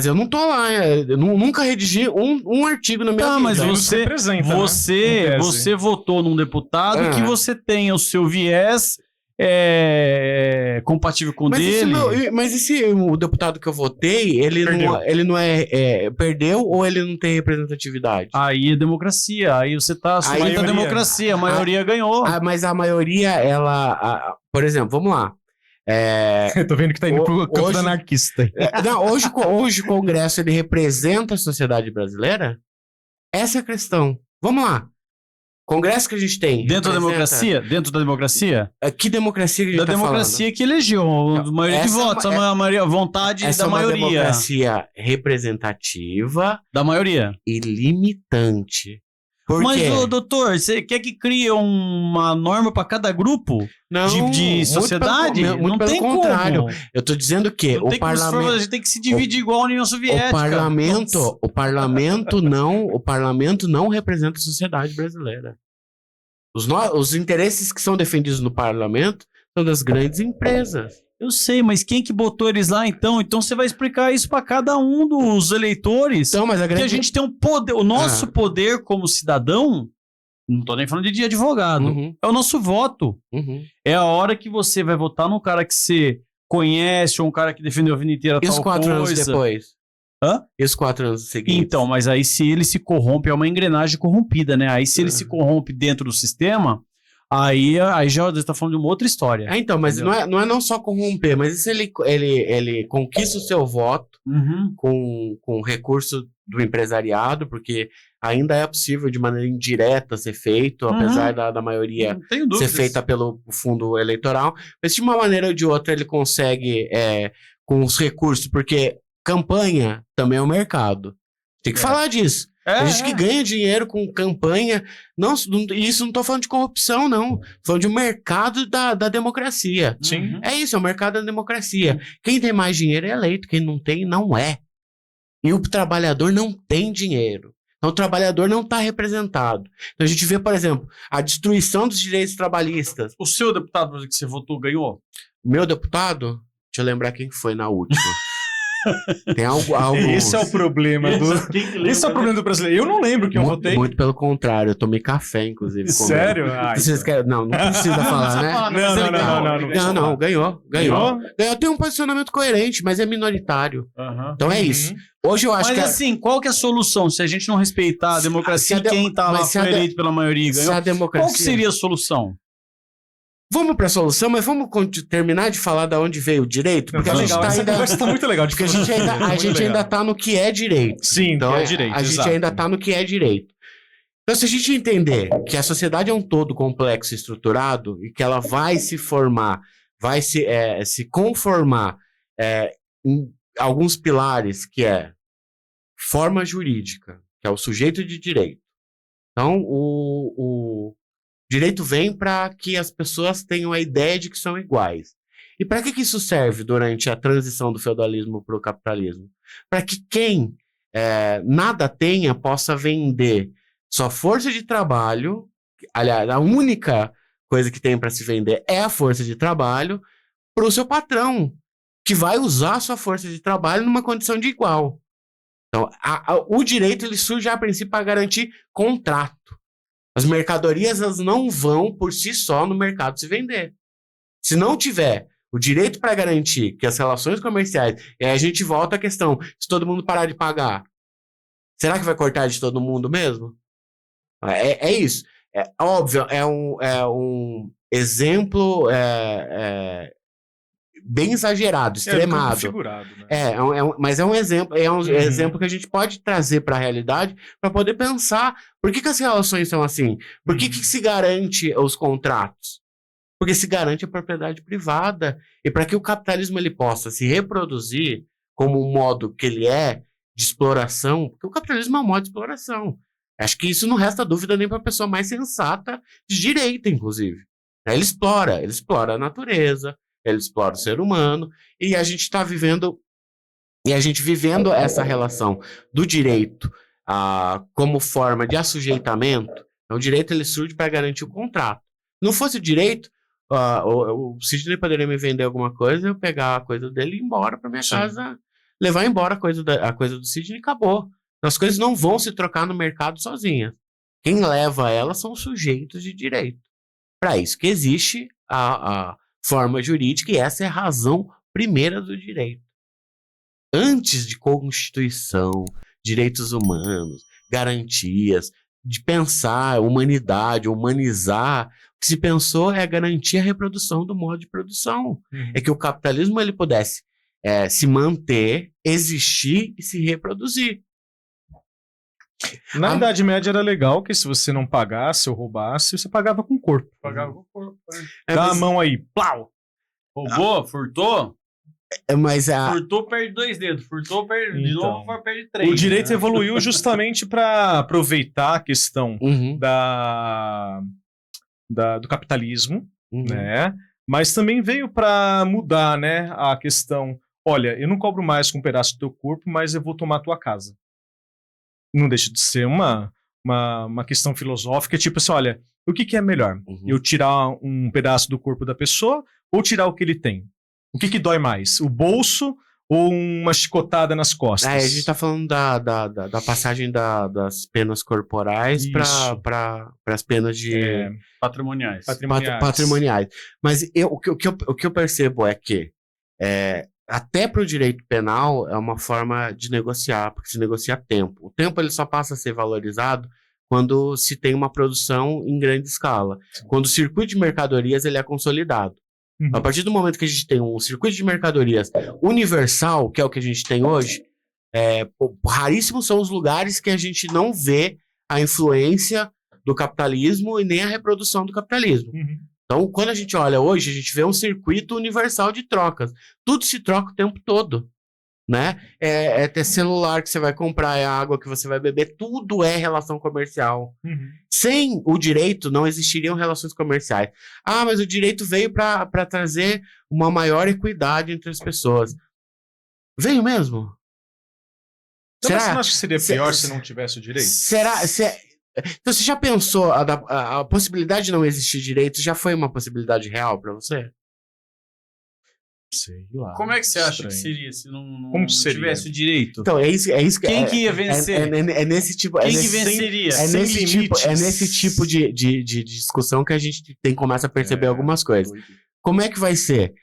eu não tô lá. Eu nunca redigi um artigo na minha vida. Mas você votou num deputado que você tenha o seu viés compatível com o dele. Mas e se o deputado que eu votei, ele não perdeu ou ele não tem representatividade? Aí é democracia. Aí você tá assumindo a democracia. A maioria ganhou. Mas a maioria, por exemplo, vamos lá. Eu tô vendo que tá indo pro campo do anarquista. Hoje o Congresso ele representa a sociedade brasileira? Essa é a questão. Vamos lá. Congresso que a gente tem. Dentro da democracia? Dentro da democracia? Que democracia que a gente tá falando? Da democracia que elegeu. A maioria de votos. A vontade da maioria. Essa é uma democracia representativa. Da maioria. E limitante. Mas, doutor, você quer que crie uma norma para cada grupo de sociedade? Muito pelo contrário. Eu tô dizendo que o parlamento... A gente tem que se dividir igual a União Soviética. O parlamento não representa a sociedade brasileira. Os interesses que são defendidos no parlamento são das grandes empresas. Eu sei, mas quem que botou eles lá então? Então você vai explicar isso para cada um dos eleitores. Então, mas que a gente tem um poder, o nosso poder como cidadão, não tô nem falando de advogado, é o nosso voto. É a hora que você vai votar num cara que você conhece ou um cara que defendeu a vida inteira tal coisa. E os 4 anos depois? E os 4 anos seguintes? Então, mas aí se ele se corrompe, é uma engrenagem corrompida, né? Aí se ele se corrompe dentro do sistema... Aí já você tá falando de uma outra história. Então, mas não é só corromper, mas e se ele conquista o seu voto com recurso do empresariado, porque ainda é possível de maneira indireta ser feito, apesar da maioria ser feita pelo fundo eleitoral, mas de uma maneira ou de outra ele consegue com os recursos, porque campanha também é um mercado. Tem que falar disso. A gente que ganha dinheiro com campanha, isso não tô falando de corrupção, não. Tô falando de um mercado da democracia. Sim. É isso, é o mercado da democracia. Quem tem mais dinheiro é eleito, quem não tem, não é. E o trabalhador não tem dinheiro. Então o trabalhador não está representado. Então a gente vê, por exemplo, a destruição dos direitos trabalhistas. O seu deputado que você votou ganhou? O meu deputado? Deixa eu lembrar quem que foi na última. Tem algo. Esse é o problema Esse é o problema do brasileiro. Eu não lembro que eu votei. Muito pelo contrário, eu tomei café, inclusive. Sério? Vocês querem... Não precisa falar, né? Não, ganhou. Tem um posicionamento coerente, mas é minoritário. Então é isso. Hoje eu acho mas assim, qual que é a solução? Se a gente não respeitar a democracia, quem tá lá foi eleito pela maioria e ganhou, qual que seria a solução? Vamos para a solução, mas vamos terminar de falar de onde veio o direito? Porque a gente legal, essa conversa tá muito legal. Porque a gente ainda tá no que é direito. Sim, então, que é direito, a gente exato. ainda tá no que é direito. Então, se a gente entender que a sociedade é um todo complexo e estruturado e que ela vai se formar, vai se conformar em alguns pilares, que é forma jurídica, que é o sujeito de direito. Então, o direito vem para que as pessoas tenham a ideia de que são iguais. E para que isso serve durante a transição do feudalismo para o capitalismo? Para que quem nada tenha possa vender sua força de trabalho. Aliás, a única coisa que tem para se vender é a força de trabalho para o seu patrão, que vai usar a sua força de trabalho numa condição de igual. Então, o direito ele surge a princípio para garantir contrato. As mercadorias elas não vão por si só no mercado se vender. Se não tiver o direito para garantir que as relações comerciais, e aí a gente volta à questão, se todo mundo parar de pagar, será que vai cortar de todo mundo mesmo? É isso. É óbvio, é um exemplo bem exagerado, extremado. Figurado, né? Mas é um exemplo, exemplo que a gente pode trazer para a realidade para poder pensar por que as relações são assim? Por que se garante os contratos? Porque se garante a propriedade privada. E para que o capitalismo ele possa se reproduzir como um modo que ele é de exploração, porque o capitalismo é um modo de exploração. Acho que isso não resta dúvida nem para a pessoa mais sensata de direita, inclusive. Ele explora a natureza, ele explora o ser humano, e a gente vivendo essa relação do direito como forma de assujeitamento. Então, o direito ele surge para garantir o contrato. Não fosse o direito, o Sidney poderia me vender alguma coisa, eu pegar a coisa dele e ir embora para minha casa, levar embora a coisa do Sidney e acabou. As coisas não vão se trocar no mercado sozinhas. Quem leva elas são os sujeitos de direito. Para isso que existe a forma jurídica, e essa é a razão primeira do direito. Antes de Constituição, direitos humanos, garantias, de pensar humanidade, humanizar, o que se pensou é garantir a reprodução do modo de produção. É que o capitalismo ele pudesse se manter, existir e se reproduzir. Na Idade Média era legal que se você não pagasse ou roubasse, você pagava com o corpo. Dá a mão aí, plau! Roubou, furtou? Furtou, perde 2 dedos. Furtou, perde de novo, perde 3. O direito evoluiu justamente para aproveitar a questão do capitalismo, né? Mas também veio para mudar, né, a questão. Olha, eu não cobro mais com um pedaço do teu corpo, mas eu vou tomar a tua casa. Não deixa de ser uma questão filosófica, tipo assim, olha, o que é melhor? Eu tirar um pedaço do corpo da pessoa ou tirar o que ele tem? O que dói mais? O bolso ou uma chicotada nas costas? A gente tá falando da passagem das penas corporais para as penas de patrimoniais. Patrimoniais. Mas o que eu percebo é que até para o direito penal é uma forma de negociar, porque se negocia tempo. O tempo ele só passa a ser valorizado quando se tem uma produção em grande escala. Quando o circuito de mercadorias ele é consolidado. A partir do momento que a gente tem um circuito de mercadorias universal, que é o que a gente tem hoje, raríssimos são os lugares que a gente não vê a influência do capitalismo e nem a reprodução do capitalismo. Então, quando a gente olha hoje, a gente vê um circuito universal de trocas. Tudo se troca o tempo todo, né? É ter celular que você vai comprar, é a água que você vai beber, tudo é relação comercial. Sem o direito, não existiriam relações comerciais. Mas o direito veio para trazer uma maior equidade entre as pessoas. Veio mesmo? Então, você não acha que seria pior se não tivesse o direito? Então, você já pensou, a possibilidade de não existir direito já foi uma possibilidade real para você? Sei lá. Como é que você acha que seria se não seria? Tivesse o direito? Então, é isso que Quem que ia vencer? É nesse tipo. Quem que venceria? É nesse tipo de discussão que a gente começa a perceber algumas coisas. Como é que vai ser?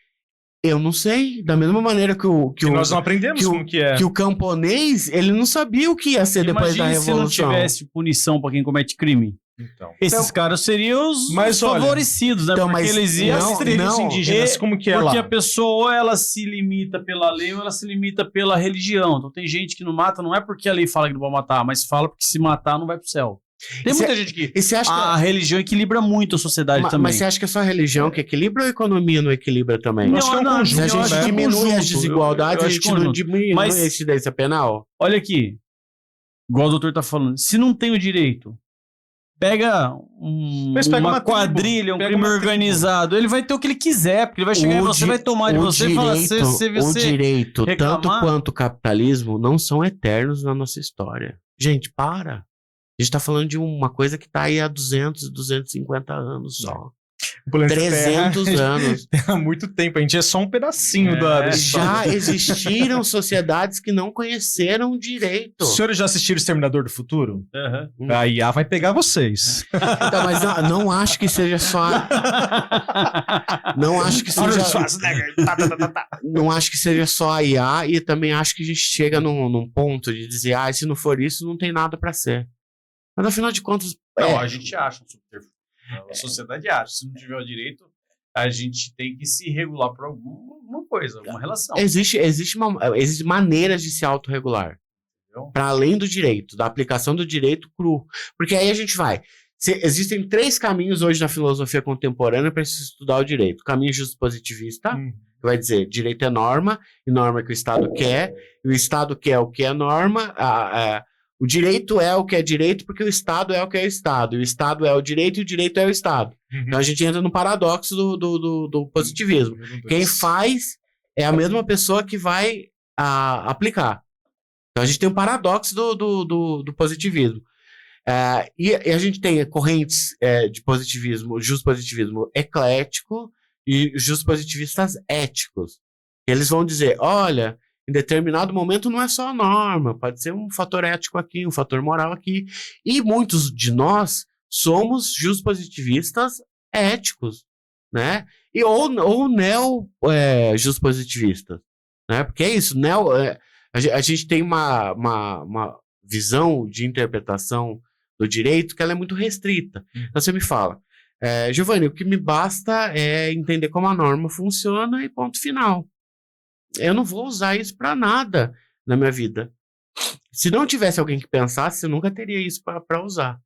Eu não sei. Da mesma maneira que nós não aprendemos como que é. Que o camponês, ele não sabia o que ia ser depois da Revolução. Se não tivesse punição para quem comete crime. Então. Esses caras seriam os Mas, olha, favorecidos, né? então, Porque mas eles iam... As tribos indígenas, como que é Porque lá? a pessoa, ou ela se limita pela lei, ou ela se limita pela religião. Então tem gente que não mata, não é porque a lei fala que não pode matar, mas fala porque se matar não vai pro céu. Tem muita gente que... E você acha A religião equilibra muito a sociedade também. Mas você acha que é só a religião que equilibra ou a economia não equilibra também? Eu acho que é um conjunto, Se a eu acho gente que é um diminui conjunto. as desigualdades, Eu a acho gente não conjunto. diminui Mas- a incidência penal? Olha aqui, igual o doutor tá falando, se não tem o direito, pega, Mas pega uma uma tribo, quadrilha, um pega crime uma tribo. organizado, ele vai ter o que ele quiser, porque ele vai chegar em você, vai tomar de você e falar, o direito, reclamar- tanto quanto o capitalismo, não são eternos na nossa história. Gente, para. A gente tá falando de uma coisa que tá aí há 200, 250 anos só. O planeta 300 Terra, anos. há muito tempo. A gente é só um pedacinho da história. Já existiram sociedades que não conheceram o direito. Os senhores já assistiram Exterminador do Futuro? Uhum. A IA vai pegar vocês. Então, mas não acho que seja só. Não acho que seja. Não acho que seja só a IA, e também acho que a gente chega num ponto de dizer, se não for isso, não tem nada pra ser. Mas afinal de contas. Não, a gente acha um subterfúgio. A sociedade acha. Se não tiver o direito, a gente tem que se regular por alguma coisa, alguma relação. Existe maneiras de se autorregular. Para além do direito, da aplicação do direito cru. Porque aí a gente vai. Existem 3 caminhos hoje na filosofia contemporânea para se estudar o direito. O caminho justo-positivista, que vai dizer direito é norma, e norma é que o Estado quer, e o Estado quer o que é norma. O direito é o que é direito porque o Estado é o que é o Estado. E o Estado é o direito e o direito é o Estado. Então a gente entra no paradoxo do positivismo. Quem faz é a mesma pessoa que vai aplicar. Então a gente tem o paradoxo do positivismo. E a gente tem correntes de positivismo, justo-positivismo eclético e justo-positivistas éticos. Eles vão dizer, olha, em determinado momento não é só a norma, pode ser um fator ético aqui, um fator moral aqui. E muitos de nós somos justo-positivistas éticos, né? Ou neo-justo-positivistas, né? Porque é isso, a gente tem uma visão de interpretação do direito que ela é muito restrita. Então você me fala, Giovanni, o que me basta é entender como a norma funciona e ponto final. Eu não vou usar isso para nada na minha vida. Se não tivesse alguém que pensasse, eu nunca teria isso para usar.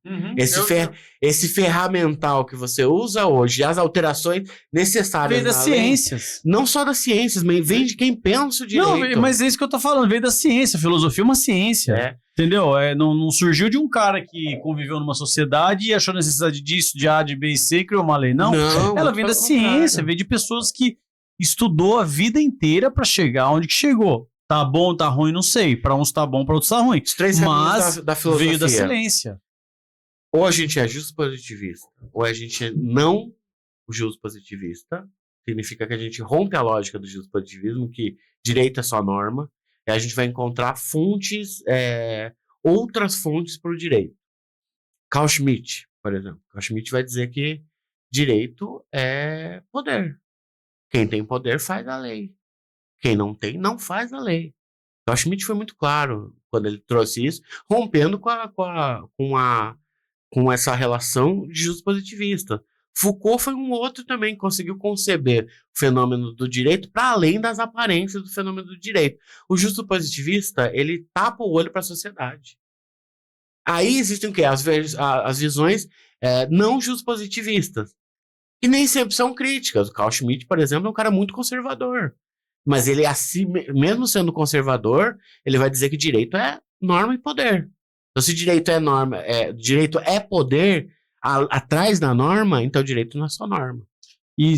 Esse ferramental que você usa hoje, as alterações necessárias Vem das ciências. não só das ciências, mas vem de quem pensa o direito. Não, mas é isso que eu tô falando, veio da ciência. A filosofia é uma ciência. Entendeu? Não surgiu de um cara que conviveu numa sociedade e achou necessidade disso, de A, de B e C, e criou uma lei. Não, ela vem da ciência, vem de pessoas que estudou a vida inteira para chegar onde que chegou. Tá bom, tá ruim, não sei. Para uns tá bom, para outros tá ruim. Os 3 caminhos da filosofia. Veio da ciência. Ou a gente é justo positivista, ou a gente é não justo positivista. Significa que a gente rompe a lógica do justo positivismo, que direito é só norma. E a gente vai encontrar fontes, outras fontes para o direito. Carl Schmitt, por exemplo. Carl Schmitt vai dizer que direito é poder. Quem tem poder faz a lei. Quem não tem, não faz a lei. Carl Schmitt foi muito claro quando ele trouxe isso, rompendo com essa relação de justo positivista. Foucault foi um outro também que conseguiu conceber o fenômeno do direito para além das aparências do fenômeno do direito. O justo positivista, ele tapa o olho para a sociedade. Aí existem o quê? As visões não justo positivistas. E nem sempre são críticas. O Carl Schmitt, por exemplo, é um cara muito conservador. Mas ele, assim, mesmo sendo conservador, ele vai dizer que direito é norma e poder. Então, se direito é norma, direito é poder atrás da norma, então direito não é só norma. E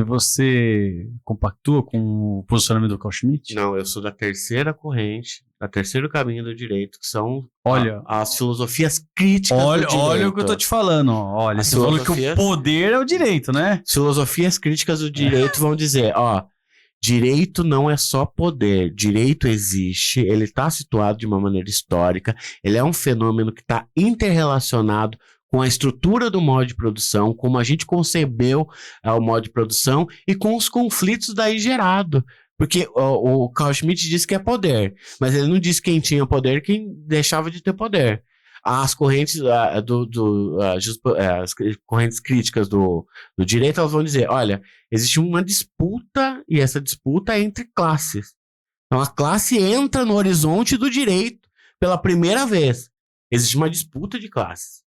você compactua com o posicionamento do Carl Schmitt? Não, eu sou da terceira corrente, da terceiro caminho do direito, que são as filosofias críticas do direito. Olha o que eu tô te falando. Olha, você falou que o poder é o direito, né? As filosofias críticas do direito vão dizer, direito não é só poder, direito existe, ele está situado de uma maneira histórica, ele é um fenômeno que está interrelacionado com a estrutura do modo de produção, como a gente concebeu o modo de produção e com os conflitos daí gerados. Porque o Carl Schmitt disse que é poder, mas ele não disse quem tinha poder e quem deixava de ter poder. as correntes as correntes críticas do direito, elas vão dizer, olha, existe uma disputa, e essa disputa é entre classes. Então, a classe entra no horizonte do direito pela primeira vez. Existe uma disputa de classes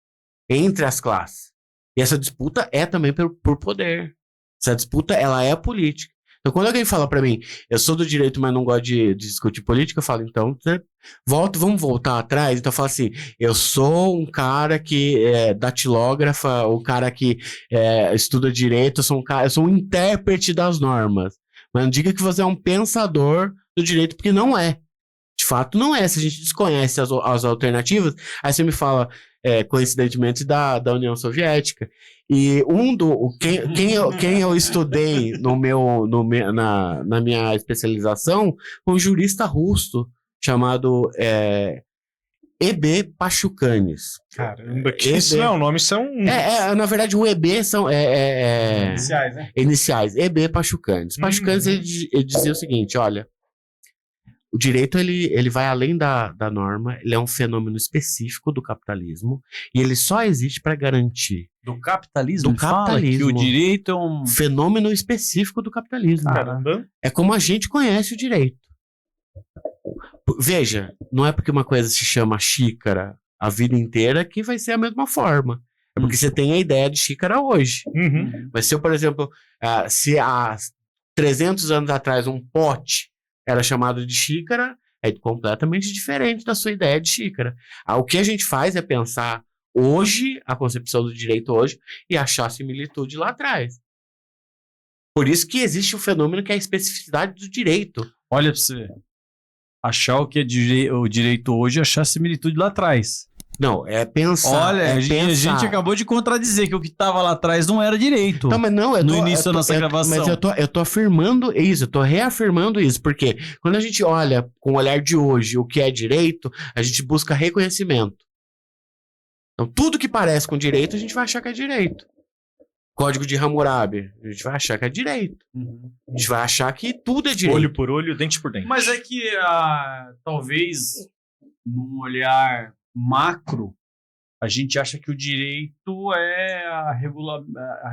entre as classes. E essa disputa é também por poder. Essa disputa, ela é política. Então, quando alguém fala pra mim, eu sou do direito, mas não gosto de discutir política, eu falo, então, vamos voltar atrás. Então, eu falo assim, eu sou um cara que é datilógrafa, o cara que estuda direito, eu sou um intérprete das normas. Mas não diga que você é um pensador do direito, porque não é. De fato, não é. Se a gente desconhece as alternativas, aí você me fala, coincidentemente, da União Soviética. E quem eu estudei na minha especialização foi um jurista russo chamado E.B. Pachucanes. Caramba, que isso não é um nome, isso é um... na verdade, o E.B. são... Iniciais, né? Iniciais. E.B. Pachucanes. Pachucanes, ele dizia o seguinte, olha, o direito, ele vai além da norma, ele é um fenômeno específico do capitalismo, e ele só existe para garantir... Do capitalismo? Do capitalismo. Fala que o direito é um... fenômeno específico do capitalismo. Caramba. É como a gente conhece o direito. Veja, não é porque uma coisa se chama xícara a vida inteira que vai ser a mesma forma. É porque você tem a ideia de xícara hoje. Uhum. Mas se eu, por exemplo, se há 300 anos atrás um pote era chamado de xícara, é completamente diferente da sua ideia de xícara. O que a gente faz é pensar hoje, a concepção do direito hoje, e achar similitude lá atrás. Por isso que existe um fenômeno que é a especificidade do direito. Olha pra você ver. Achar o que é o direito hoje e achar similitude lá atrás. Não, é pensar. Olha, a gente acabou de contradizer que o que estava lá atrás não era direito. Não, mas não, no início da nossa gravação. Mas eu tô afirmando isso, eu tô reafirmando isso, porque quando a gente olha com o olhar de hoje o que é direito, a gente busca reconhecimento. Então, tudo que parece com direito, a gente vai achar que é direito. Código de Hammurabi, a gente vai achar que é direito. Uhum. A gente vai achar que tudo é direito. Olho por olho, dente por dente. Mas é que, talvez, num olhar macro, a gente acha que o direito é a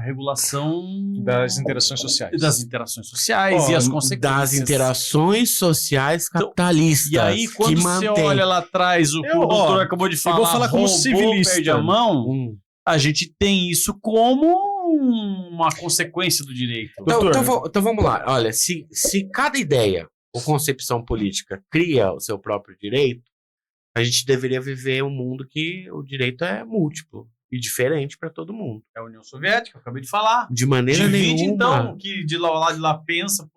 regulação das interações sociais. Das interações sociais e as consequências. Das interações sociais capitalistas. E aí, quando você olha lá atrás, o que o doutor acabou de falar, eu vou falar como civilista. Perde a mão, a gente tem isso como uma consequência do direito. Então vamos lá. Olha, se cada ideia ou concepção política cria o seu próprio direito, a gente deveria viver um mundo que o direito é múltiplo e diferente para todo mundo. É a União Soviética, eu acabei de falar. De maneira nenhuma. Então, que de lá de lá pensa,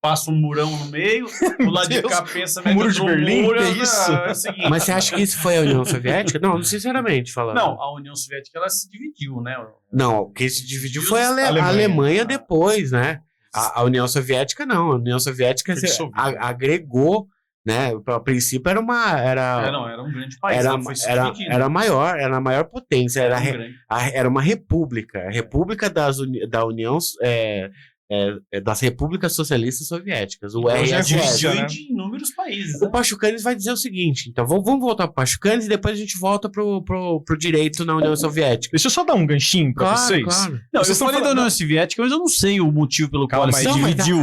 passa um murão no meio, do lado de cá pensa... O muro de Berlim, muro, é isso? É o seguinte. Mas você acha que isso foi a União Soviética? Não, sinceramente falando. Não, a União Soviética, ela se dividiu, né? Não, quem se dividiu foi a Alemanha depois, né? A União Soviética não. A União Soviética agregou, né? A princípio era um grande país. Era a maior potência. Era uma república. A república da União... das repúblicas socialistas soviéticas, o RSS, né? De inúmeros países. O Pachucanes vai dizer o seguinte, então vamos voltar para o Pachucanes e depois a gente volta pro direito na União Soviética. Deixa eu só dar um ganchinho para vocês. Claro. Não, eu falei da União Soviética, mas eu não sei o motivo pelo qual ela se dividiu.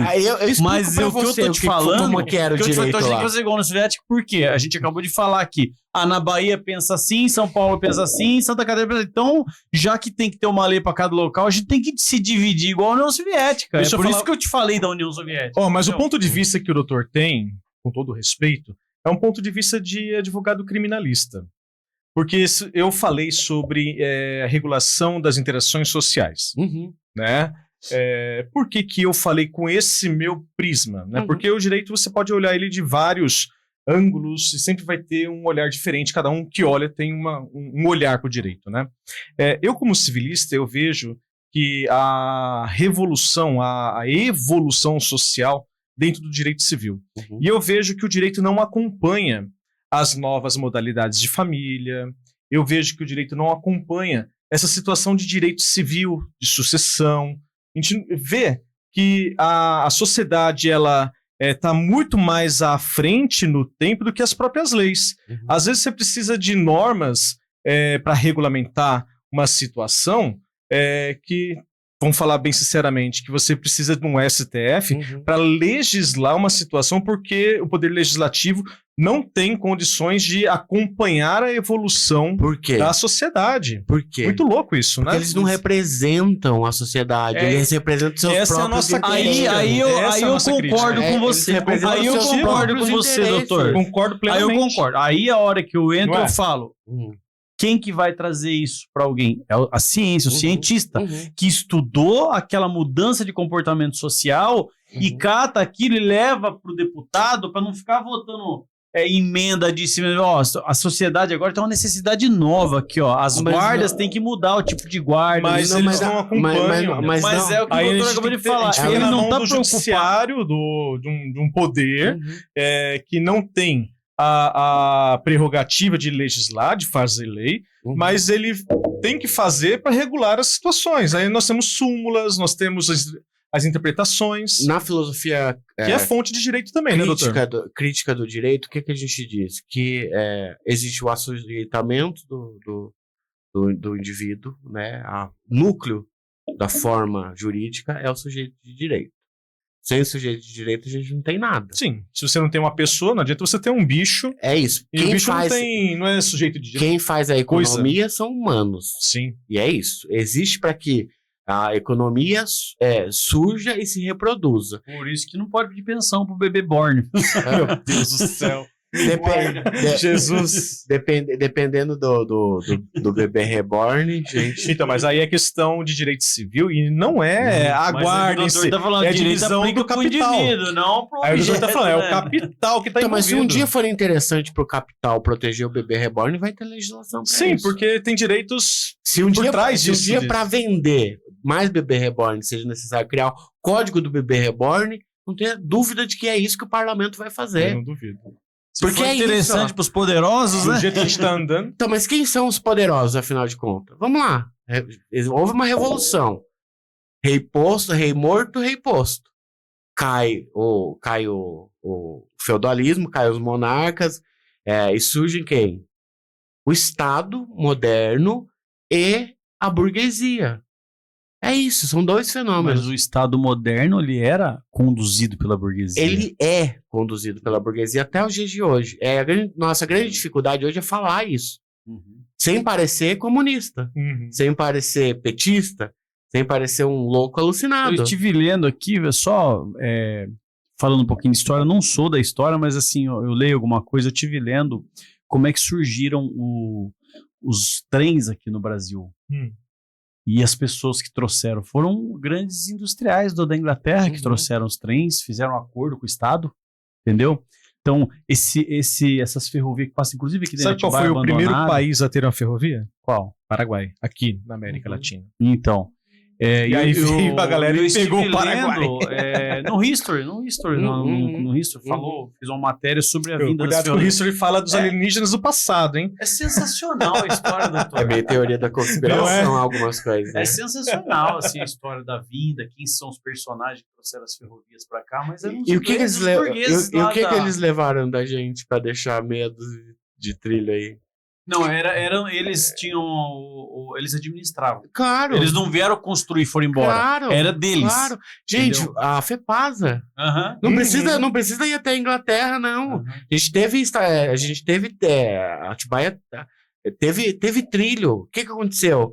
Mas o que eu tô te falando, como que era o direito lá. Eu tô dizendo que fazer igual na Soviética, por quê? A gente acabou de falar aqui. Na Bahia pensa assim, São Paulo pensa assim, Santa Catarina pensa assim. Então, já que tem que ter uma lei para cada local, a gente tem que se dividir igual a União Soviética. Isso que eu te falei da União Soviética. Mas o ponto de vista que o doutor tem, com todo respeito, é um ponto de vista de advogado criminalista. Porque eu falei sobre a regulação das interações sociais. Uhum. Né? Por que eu falei com esse meu prisma? Né? Porque o direito você pode olhar ele de vários ângulos e sempre vai ter um olhar diferente, cada um que olha tem um olhar para o direito, né? Eu como civilista, eu vejo que a revolução, a evolução social dentro do direito civil. Uhum. E eu vejo que o direito não acompanha as novas modalidades de família, eu vejo que o direito não acompanha essa situação de direito civil, de sucessão. A gente vê que a sociedade, ela está muito mais à frente no tempo do que as próprias leis. Às vezes você precisa de normas para regulamentar uma situação que, vamos falar bem sinceramente, que você precisa de um STF para legislar uma situação porque o Poder Legislativo não tem condições de acompanhar a evolução da sociedade. Por quê? Muito louco isso, Porque né? eles não representam a sociedade, eles representam seus essa próprios é a nossa interesses. Aí eu Essa é a nossa concordo crítica. com você. Aí eu seus concordo com próprios você, interesses. doutor. Concordo Aí plenamente. eu concordo. Aí a hora que eu entro, Não é? eu falo, Uhum. quem que vai trazer isso para alguém? É a ciência, o cientista, Uhum. que estudou aquela mudança de comportamento social e cata aquilo e leva para o deputado para não ficar votando emenda de cima. Ó, a sociedade agora tem uma necessidade nova aqui, ó. As guardas têm que mudar o tipo de guarda. Mas eles não acompanham. Mas é o que o doutor acabou de falar. Ele Ele não tá está do judiciário de um poder que não tem a prerrogativa de legislar, de fazer lei, mas ele tem que fazer para regular as situações. Aí nós temos súmulas, nós temos as interpretações, Na filosofia que é fonte de direito também, né, doutor? crítica do direito, o que a gente diz? Que existe o assujeitamento do indivíduo, né? O núcleo da forma jurídica é o sujeito de direito. Sem o sujeito de direito, a gente não tem nada. Sim, se você não tem uma pessoa, não adianta você ter um bicho. É isso. E o bicho não é sujeito de direito. Quem faz a economia são humanos. Sim. E é isso. Existe para que a economia surja e se reproduza. Por isso que não pode pedir pensão pro bebê born. Meu Deus do céu. Jesus. Dependendo do bebê reborn, gente. Então, mas aí é questão de direito civil e não aguardem-se. Tá falando É a direito divisão aplica do pro capital. indivíduo, não pro Aí o doutor objeto, tá falando, é né? o capital que tá Então, mas se um envolvido. dia for interessante pro capital proteger o bebê reborn, vai ter legislação pra Sim, isso. porque tem direitos Se um por dia, trás se um disso. dia para vender mais bebê reborn seja necessário criar o código do bebê reborn, não tenha dúvida de que é isso que o parlamento vai Eu fazer. não duvido. Se Porque for é interessante isso, ó. pros poderosos, Do né? jeito que a gente tá andando. Então, mas quem são os poderosos, afinal de contas? Vamos lá. Houve uma revolução. Rei posto, rei morto, rei posto. Cai o feudalismo, cai os monarcas, e surge quem? O Estado moderno e a burguesia. É isso, são dois fenômenos. Mas o Estado moderno, ele era conduzido pela burguesia. Ele é conduzido pela burguesia até os dias de hoje. Nossa grande dificuldade hoje é falar isso. Sem parecer comunista, sem parecer petista, sem parecer um louco alucinado. Eu estive lendo aqui, só falando um pouquinho de história, não sou da história, mas assim, eu leio alguma coisa, eu estive lendo como é que surgiram os trens aqui no Brasil. E as pessoas que trouxeram foram grandes industriais da Inglaterra que trouxeram os trens, fizeram um acordo com o Estado, entendeu? Então, essas ferrovias que passam, inclusive aqui dentro Sabe de qual foi Atibaia, o primeiro abandonada. país a ter uma ferrovia? Qual? Paraguai, aqui na América Latina. Então. E aí veio a galera e pegou o Paraguai. No History falou, fez uma matéria sobre a vinda das Cuidado com o ferrovias. History fala dos alienígenas do passado, hein? É sensacional a história, doutor. É meio teoria da conspiração, algumas coisas. Né? É sensacional, assim, a história da vinda, quem são os personagens que trouxeram as ferrovias pra cá, mas eu não E o que, os burgueses e o lá que da- eles levaram da gente pra deixar medo de trilha aí? Não, eles tinham, eles administravam. Claro. Eles não vieram construir e foram embora. Claro, Era deles. Claro. Gente, Entendeu? a FEPASA. Aham. Não precisa ir até a Inglaterra, não. Aham. A gente teve Atibaia teve trilho. O que aconteceu?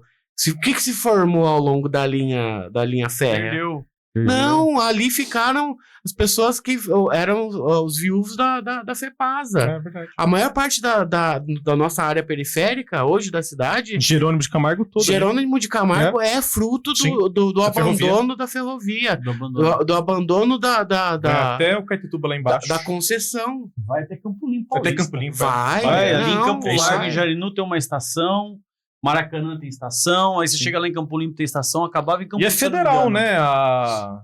O que se formou ao longo da linha férrea? Perdeu. Não, ali ficaram as pessoas que eram os viúvos da FEPASA. É verdade. A maior parte da nossa área periférica, hoje, da cidade, Jerônimo de Camargo todo. Jerônimo de Camargo é fruto Sim, do da abandono da ferrovia. Do abandono. Do abandono Vai até o Caetituba lá embaixo. da concessão. Vai até Campo Limpo. Até Paulista. Campo Limpo. Vai, Ali em não, Campo Largo, vai. em Jarinu tem uma estação, Maracanã tem estação, aí você chega lá em Campo Limpo tem estação, acabava em Campo E é Limpo, se eu não me federal, engano. né? A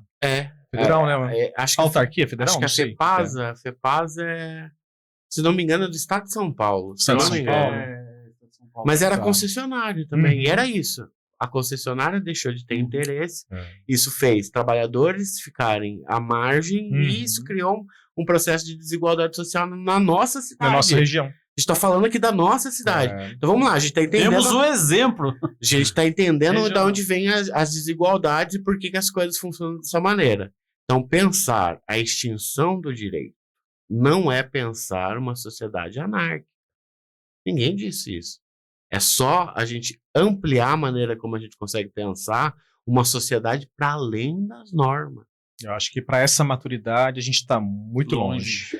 federal, né? Mano? Acho que Autarquia federal? acho que Não a sei. FEPASA é, se não me engano, é do estado de São Paulo. Se Estado não de me São engano. Paulo. São Paulo. Mas era Tá. concessionário também, e era isso. a concessionária deixou de ter interesse, isso fez trabalhadores ficarem à margem e isso criou um processo de desigualdade social na nossa cidade. Na nossa região. A gente tá falando aqui da nossa cidade. Então vamos lá, a gente tá entendendo... Temos um exemplo. A gente tá entendendo de onde vêm as desigualdades e por que as coisas funcionam dessa maneira. Então pensar a extinção do direito não é pensar uma sociedade anárquica. Ninguém disse isso. É só a gente ampliar a maneira como a gente consegue pensar uma sociedade para além das normas. Eu acho que para essa maturidade a gente está muito longe.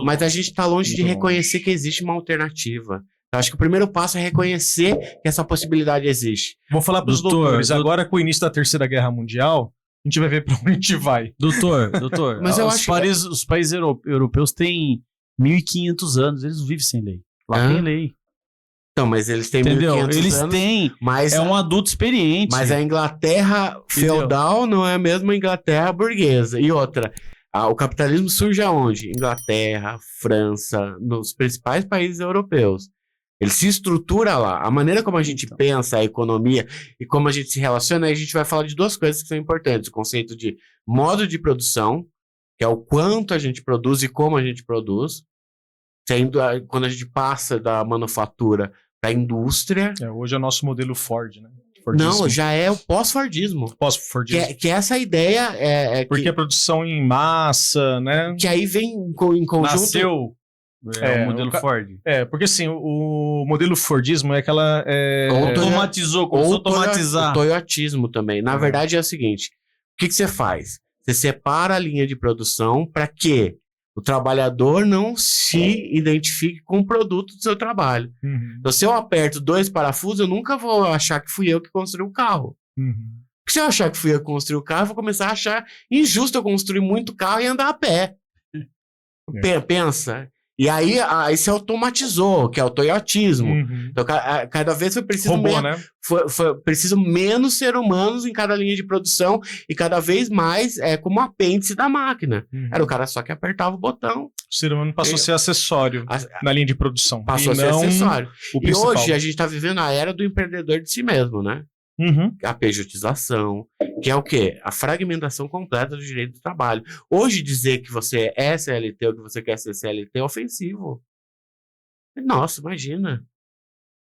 Mas a gente está longe de reconhecer que existe uma alternativa. Eu acho que o primeiro passo é reconhecer que essa possibilidade existe. Vou falar para os doutores, agora com o início da Terceira Guerra Mundial, a gente vai ver para onde a gente vai. Doutor, mas eu acho os países europeus têm 1.500 anos, eles não vivem sem lei. Lá tem lei. Então, mas eles têm 1.500 eles anos, têm, mas um adulto experiente. Mas a Inglaterra feudal não é a mesma Inglaterra burguesa. E outra, o capitalismo surge aonde? Inglaterra, França, nos principais países europeus. Ele se estrutura lá. A maneira como a gente pensa a economia e como a gente se relaciona, aí a gente vai falar de duas coisas que são importantes. O conceito de modo de produção, que é o quanto a gente produz e como a gente produz. Quando a gente passa da manufatura para a indústria. Hoje é o nosso modelo Ford, né? Não, já é o pós-Fordismo. Pós-Fordismo. Que essa ideia porque a produção em massa, né? Que aí vem em conjunto. Nasceu o modelo Ford. Porque assim, o modelo Fordismo é aquela. Automatizou, começou a automatizar. O toyotismo também. Na verdade é o seguinte: o que você faz? Você separa a linha de produção para que o trabalhador não se identifique com o produto do seu trabalho. Então, se eu aperto 2 parafusos, eu nunca vou achar que fui eu que construí o carro. Porque se eu achar que fui eu que construí o carro, eu vou começar a achar injusto eu construir muito carro e andar a pé. Pensa. E aí se automatizou, que é o toyotismo. Então, cada vez foi preciso preciso menos ser humanos em cada linha de produção e cada vez mais como apêndice da máquina. Era o cara só que apertava o botão. O ser humano passou a ser acessório na linha de produção. Passou a ser acessório. E hoje a gente está vivendo a era do empreendedor de si mesmo, né? A pejotização, que é o quê? A fragmentação completa do direito do trabalho. Hoje dizer que você é CLT ou que você quer ser CLT é ofensivo. Nossa, imagina.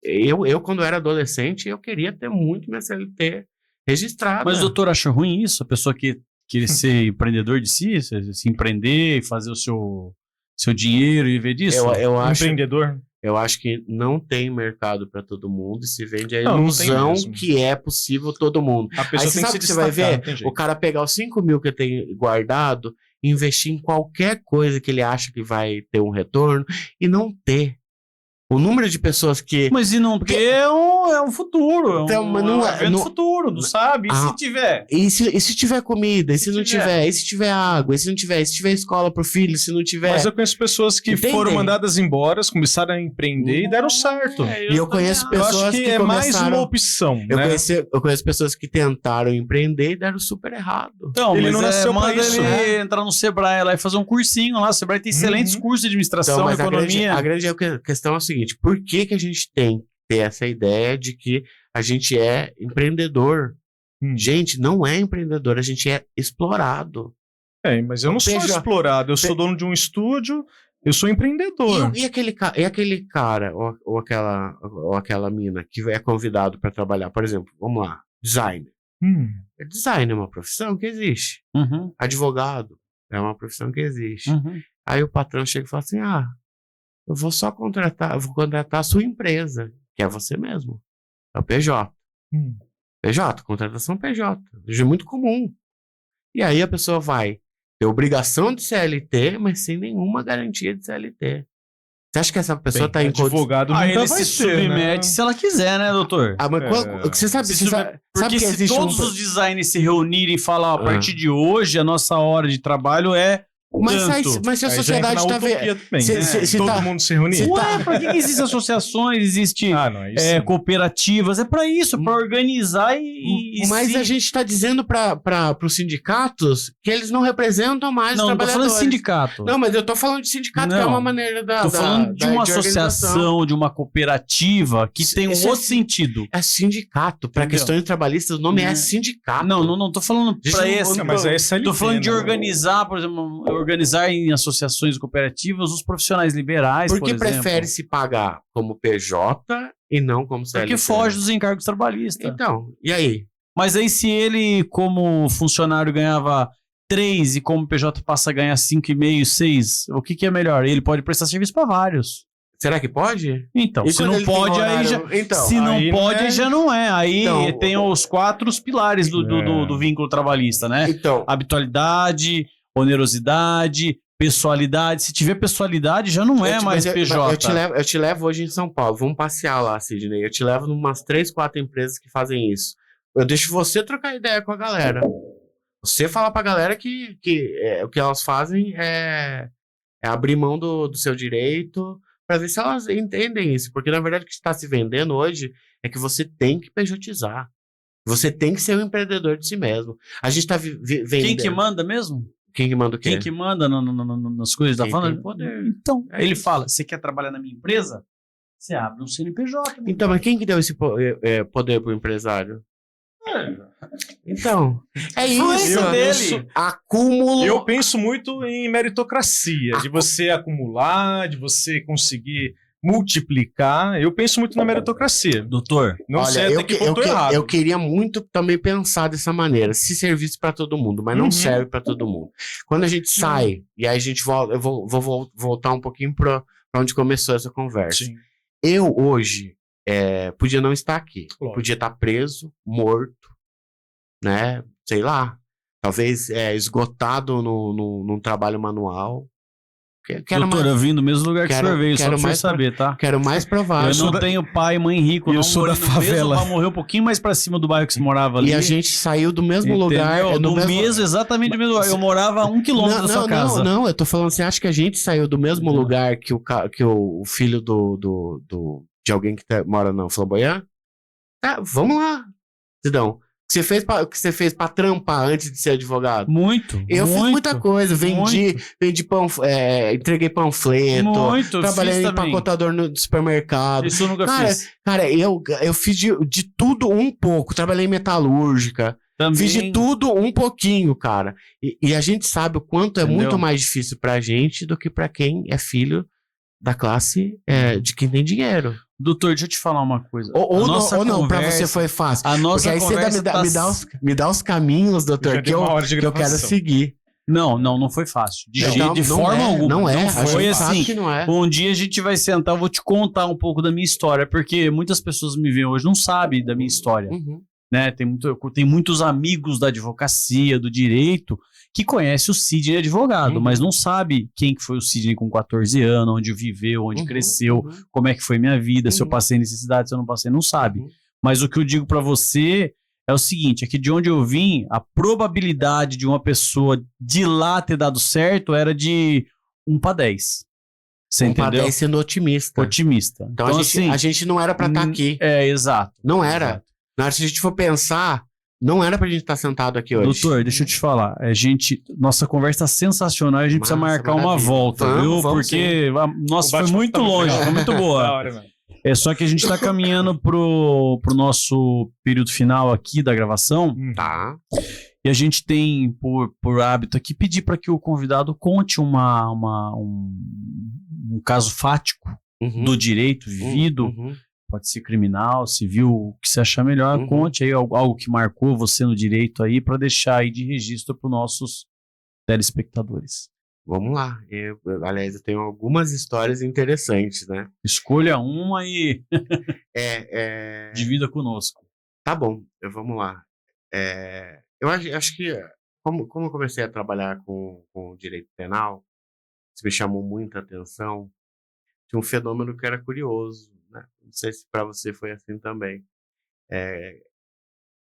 Eu quando era adolescente, eu queria ter muito minha CLT registrada. Mas o doutor acha ruim isso? A pessoa que querer ser empreendedor de si, se empreender, fazer o seu dinheiro e viver disso? Eu acho, empreendedor? Eu acho que não tem mercado para todo mundo e se vende a ilusão que é possível todo mundo. A pessoa aí você vai ver o cara pegar os 5 mil que tem guardado e investir em qualquer coisa que ele acha que vai ter um retorno e não ter. O número de pessoas que... Mas e não ter é um futuro. Então, mas não é no futuro, não sabe? E se tiver? E se tiver comida? E se não tiver? E se tiver água? E se não tiver? E se tiver escola pro filho? Se não tiver? Mas eu conheço pessoas que foram mandadas embora, começaram a empreender e deram certo. E eu conheço pessoas que é começaram... mais uma opção, né? Eu conheço pessoas que tentaram empreender e deram super errado. Então, ele não nasceu pra isso. Ele entrar no Sebrae lá e fazer um cursinho lá. O Sebrae tem excelentes cursos de administração, economia. A grande questão é o seguinte: por que a gente tem que ter essa ideia de que a gente é empreendedor? Gente, não é empreendedor, a gente é explorado. Mas eu não sou explorado, eu sou dono de um estúdio, eu sou empreendedor. E aquele cara ou aquela mina que é convidado para trabalhar, por exemplo, vamos lá, designer. Design é uma profissão que existe. Advogado é uma profissão que existe. Aí o patrão chega e fala assim: eu vou contratar a sua empresa, que é você mesmo. É o PJ. PJ, contratação PJ. Isso é muito comum. E aí a pessoa vai ter obrigação de CLT, mas sem nenhuma garantia de CLT. Você acha que essa pessoa está em advogado nunca ele vai se ser, submete né? se ela quiser, né, doutor? Mas você sabe porque que se todos os designers se reunirem e falar, a partir de hoje, a nossa hora de trabalho é Mas se a sociedade tá vendo. Se todo tá- mundo se reunir. Ué, pra que existem associações, existem Não, isso sim. cooperativas? É pra isso, pra organizar Mas a gente tá dizendo para os sindicatos que eles não representam mais Não, os não tô trabalhadores. falando de sindicato. Não, mas eu tô falando de sindicato, que é Não. uma maneira Tô falando de uma organização. associação, de uma cooperativa que tem um Isso é outro sentido. É sindicato. Para Entendeu? questões trabalhistas, o nome é É. sindicato. Não tô falando Gente, pra não- esse. não, mas é SLT, Tô falando de né? organizar, por exemplo, organizar em associações cooperativas os profissionais liberais, Por por que exemplo. prefere se pagar como PJ e não como CLT? Porque foge dos encargos trabalhistas. Então, e aí? Mas aí se ele, como funcionário, ganhava 3 e como PJ passa a ganhar 5,5, 6, o que é melhor? Ele pode prestar serviço para vários. Será que pode? Então, E se quando não ele tem pode, aí horário? já... Então, se não aí não pode, é- aí já não é. Aí Então, tem os 4 pilares do vínculo trabalhista, né? então Habitualidade, onerosidade, pessoalidade. Se tiver pessoalidade, já não é mais PJ. Eu te levo hoje em São Paulo. Vamos passear lá, Sidney. Eu te levo em umas 3, 4 empresas que fazem isso. Eu deixo você trocar ideia com a galera. Você falar pra galera que o que elas fazem é abrir mão do seu direito para ver se elas entendem isso. Porque, na verdade, o que está se vendendo hoje é que você tem que pejotizar. Você tem que ser um empreendedor de si mesmo. A gente está vendendo... Quem que manda mesmo? Quem que manda o quê? Quem que manda nas coisas da Quem falando? tem poder. Então, É ele isso. fala, você quer trabalhar na minha empresa? Você abre um CNPJ. meu Então, mas quem que deu esse poder pro empresário? Então, é Influência isso. dele. Acúmulo. Eu penso muito em meritocracia, de você acumular, de você conseguir multiplicar. Eu penso muito na meritocracia. Doutor, Não sei até que ponto errado. eu queria muito também pensar dessa maneira, se servisse para todo mundo, mas não Uhum. serve para todo mundo. Quando a gente sai, e aí a gente volta, eu vou voltar um pouquinho para onde começou essa conversa. Sim. Eu hoje podia não estar aqui, Lógico. podia estar preso, morto, né? Sei lá, talvez esgotado num trabalho manual. doutor, eu vim do mesmo lugar que o senhor veio, só pra você saber, tá? Quero mais provável. Eu não tenho pai e mãe rico, eu não sou morei da no mesmo, favela. pai morreu um pouquinho mais pra cima do bairro que você morava ali. E a gente saiu do mesmo lugar. Exatamente do mesmo lugar. Eu morava a 1 quilômetro da sua casa. Não, eu tô falando, você acha que a gente saiu do mesmo lugar que o filho de alguém que mora na Flamboyant? Tá, vamos lá, Sidão. O que você fez pra trampar antes de ser advogado? Muito. Eu fiz muita coisa, vendi entreguei panfleto, Muito, trabalhei fiz em também. empacotador no supermercado. Isso eu nunca fiz. Cara, eu fiz de tudo um pouco. Trabalhei em metalúrgica. Também. Fiz de tudo um pouquinho, cara. E a gente sabe o quanto é Entendeu? muito mais difícil pra gente do que pra quem é filho da classe de quem tem dinheiro. Doutor, deixa eu te falar uma coisa. Ou não, pra você foi fácil. A nossa Porque aí conversa você me dá os caminhos, doutor, Já que deu eu uma hora de quero gravação. seguir. Não foi fácil. De Não forma é, alguma. Não é. Não A gente foi sabe assim. que não é. Um dia a gente vai sentar, eu vou te contar um pouco da minha história, porque muitas pessoas me veem hoje não sabem da minha história. Uhum. Né? Tem muitos amigos da advocacia, do direito, que conhecem o Sidney advogado, Uhum. mas não sabe quem que foi o Sidney com 14 anos, onde viveu, onde Uhum, cresceu, uhum. como é que foi minha vida, se eu Uhum. passei necessidade, se eu não passei, não sabe. Uhum. Mas o que eu digo pra você é o seguinte, é que de onde eu vim, a probabilidade de uma pessoa de lá ter dado certo era de 1 para 10. Você Pra entendeu? daí sendo otimista. Otimista. Então, a gente não era pra estar aqui. Exato. Não era. Exato. Na hora, se a gente for pensar, não era pra gente estar sentado aqui hoje. Doutor, deixa eu te falar. Nossa conversa tá sensacional e a gente precisa Massa, marcar uma maravilha. volta, Vamos, viu? vamos Porque nossa, O foi bate-papo muito tá muito longe, legal. foi muito Da boa. hora, mano. É só que a gente tá caminhando pro nosso período final aqui da gravação Tá. e a gente tem por hábito aqui pedir para que o convidado conte um caso fático Uhum. do direito vivido. Uhum. Pode ser criminal, civil, o que você achar melhor, Uhum. conte aí algo que marcou você no direito aí para deixar aí de registro para os nossos telespectadores. Vamos lá. Aliás, eu tenho algumas histórias interessantes, né? Escolha uma e É, divida conosco. Tá bom, vamos lá. Eu acho que, como eu comecei a trabalhar com direito penal, isso me chamou muita atenção. Tinha um fenômeno que era curioso, né? Não sei se para você foi assim também.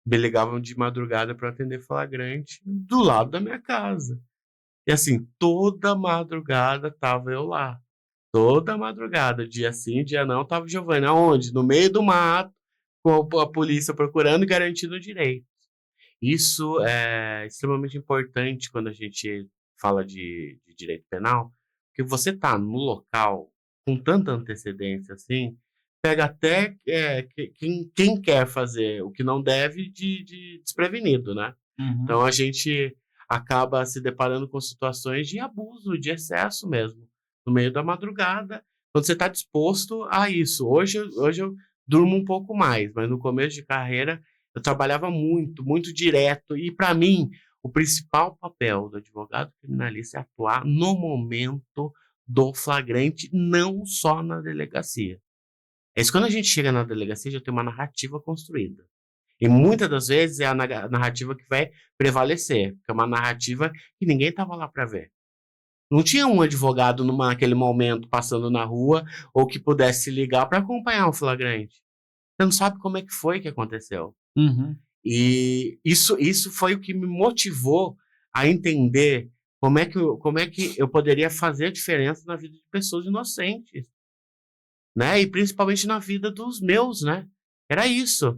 Me ligavam de madrugada para atender flagrante do lado da minha casa. E assim, toda madrugada tava eu lá. Toda madrugada, dia sim, dia não, tava o Giovanni. Aonde? No meio do mato, com a polícia procurando e garantindo o direito. Isso é extremamente importante quando a gente fala de direito penal, porque você tá no local com tanta antecedência assim, pega até quem quer fazer o que não deve de desprevenido, né? Então a gente acaba se deparando com situações de abuso, de excesso mesmo, no meio da madrugada, quando você está disposto a isso. Hoje eu durmo um pouco mais, mas no começo de carreira eu trabalhava muito, muito direto, e para mim o principal papel do advogado criminalista é atuar no momento do flagrante, não só na delegacia. É isso, quando a gente chega na delegacia, já tem uma narrativa construída. E muitas das vezes é a narrativa que vai prevalecer, que é uma narrativa que ninguém estava lá para ver. Não tinha um advogado naquele momento passando na rua ou que pudesse ligar para acompanhar o flagrante. Você não sabe como é que foi que aconteceu. E isso foi o que me motivou a entender como é que eu poderia fazer a diferença na vida de pessoas inocentes, né? E principalmente na vida dos meus, né? Era isso.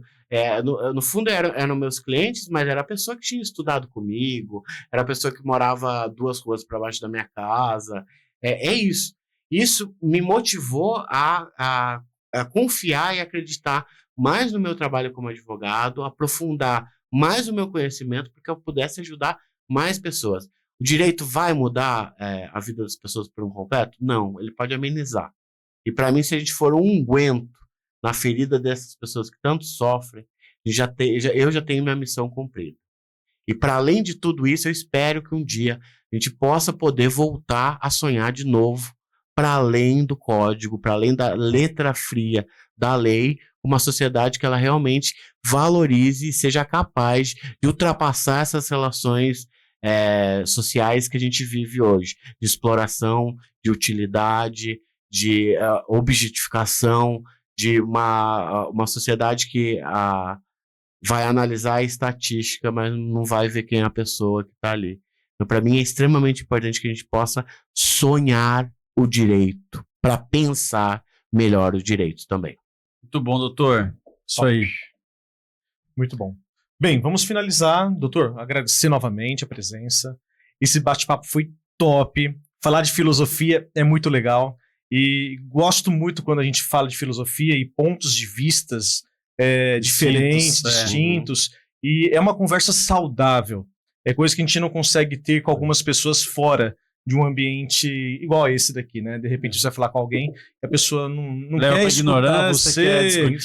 No fundo eram meus clientes, mas era a pessoa que tinha estudado comigo, era a pessoa que morava 2 ruas para baixo da minha casa. É isso. Isso me motivou a confiar e acreditar mais no meu trabalho como advogado, aprofundar mais o meu conhecimento, porque eu pudesse ajudar mais pessoas. O direito vai mudar a vida das pessoas por um completo? Não, ele pode amenizar. E para mim, se a gente for um unguento na ferida dessas pessoas que tanto sofrem, eu já tenho minha missão cumprida. E para além de tudo isso, eu espero que um dia a gente possa poder voltar a sonhar de novo, para além do código, para além da letra fria da lei, uma sociedade que ela realmente valorize e seja capaz de ultrapassar essas relações sociais que a gente vive hoje, de exploração, de utilidade, de objetificação, de uma sociedade que vai analisar a estatística, mas não vai ver quem é a pessoa que está ali. Então, para mim, é extremamente importante que a gente possa sonhar o direito, para pensar melhor os direitos também. Muito bom, doutor. Isso aí. Muito bom. Bem, vamos finalizar, doutor. Agradecer novamente a presença. Esse bate-papo foi top. Falar de filosofia é muito legal. E gosto muito quando a gente fala de filosofia e pontos de vistas diferentes, distintos. E é uma conversa saudável. É coisa que a gente não consegue ter com algumas pessoas fora de um ambiente igual a esse daqui, né? De repente você vai falar com alguém e a pessoa não quer escutar você,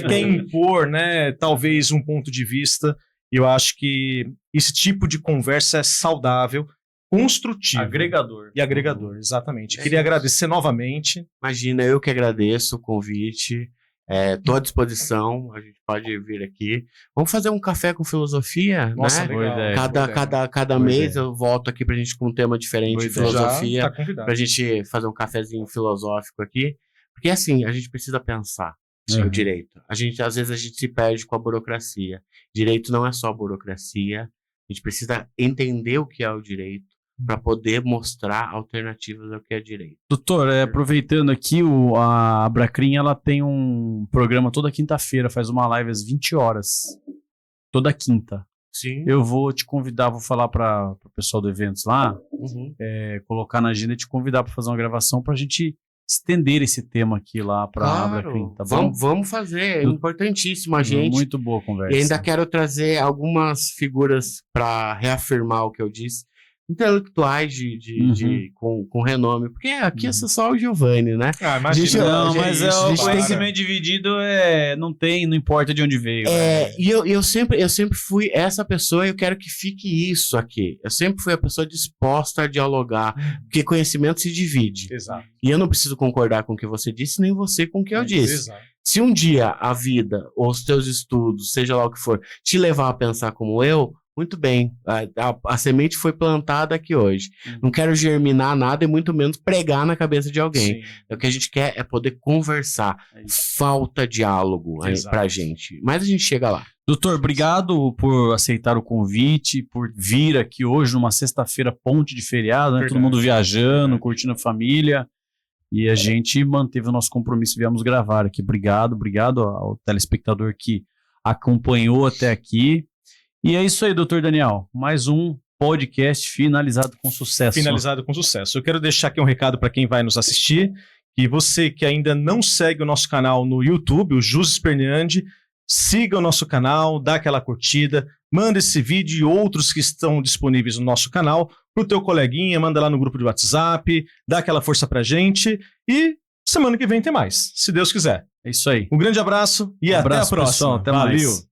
quer impor, né? Talvez um ponto de vista. E eu acho que esse tipo de conversa é saudável, construtivo. Agregador. E agregador, exatamente. Queria agradecer novamente. Imagina, eu que agradeço o convite. Estou à disposição, a gente pode vir aqui. Vamos fazer um café com filosofia, Nossa, né? legal. Cada mês eu volto aqui para a gente com um tema diferente de filosofia, para a gente fazer um cafezinho filosófico aqui. Porque assim, a gente precisa pensar o direito. Às vezes a gente se perde com a burocracia. Direito não é só burocracia. A gente precisa entender o que é o direito para poder mostrar alternativas ao que é direito. Doutor, aproveitando aqui, a Abracrim, ela tem um programa toda quinta-feira, faz uma live às 20 horas. Toda quinta. Sim. Eu vou te convidar, vou falar para o pessoal do eventos lá, colocar na agenda e te convidar para fazer uma gravação para a gente estender esse tema aqui lá para a Abracrim, tá bom? Vamos fazer, é importantíssimo a gente. Muito boa a conversa. E ainda quero trazer algumas figuras para reafirmar o que eu disse. Intelectuais com renome, porque aqui é só o Giovanni, né? Imagina. Mas o conhecimento dividido não importa de onde veio. E eu sempre fui essa pessoa e eu quero que fique isso aqui. Eu sempre fui a pessoa disposta a dialogar, porque conhecimento se divide. Exato. E eu não preciso concordar com o que você disse, nem você com o que eu disse. Exato. Se um dia a vida, ou os teus estudos, seja lá o que for, te levar a pensar como eu, muito bem, a semente foi plantada aqui hoje. Não quero germinar nada e muito menos pregar na cabeça de alguém. Sim. O que a gente quer é poder conversar. Falta diálogo aí Exato. pra gente. Mas a gente chega lá. Doutor, obrigado por aceitar o convite, por vir aqui hoje numa sexta-feira, ponte de feriado, né? Verdade. Todo mundo viajando, Verdade. curtindo a família. E a gente manteve o nosso compromisso e viemos gravar aqui. Obrigado ao telespectador que acompanhou até aqui. E é isso aí, doutor Daniel. Mais um podcast finalizado com sucesso. Finalizado com sucesso. Eu quero deixar aqui um recado para quem vai nos assistir, que você que ainda não segue o nosso canal no YouTube, o Jus Esperniandi, siga o nosso canal, dá aquela curtida, manda esse vídeo e outros que estão disponíveis no nosso canal pro teu coleguinha, manda lá no grupo de WhatsApp, dá aquela força pra gente e semana que vem tem mais, se Deus quiser. É isso aí. Um grande abraço e até a Abraço, próxima. pessoal. Até Valeu. mais.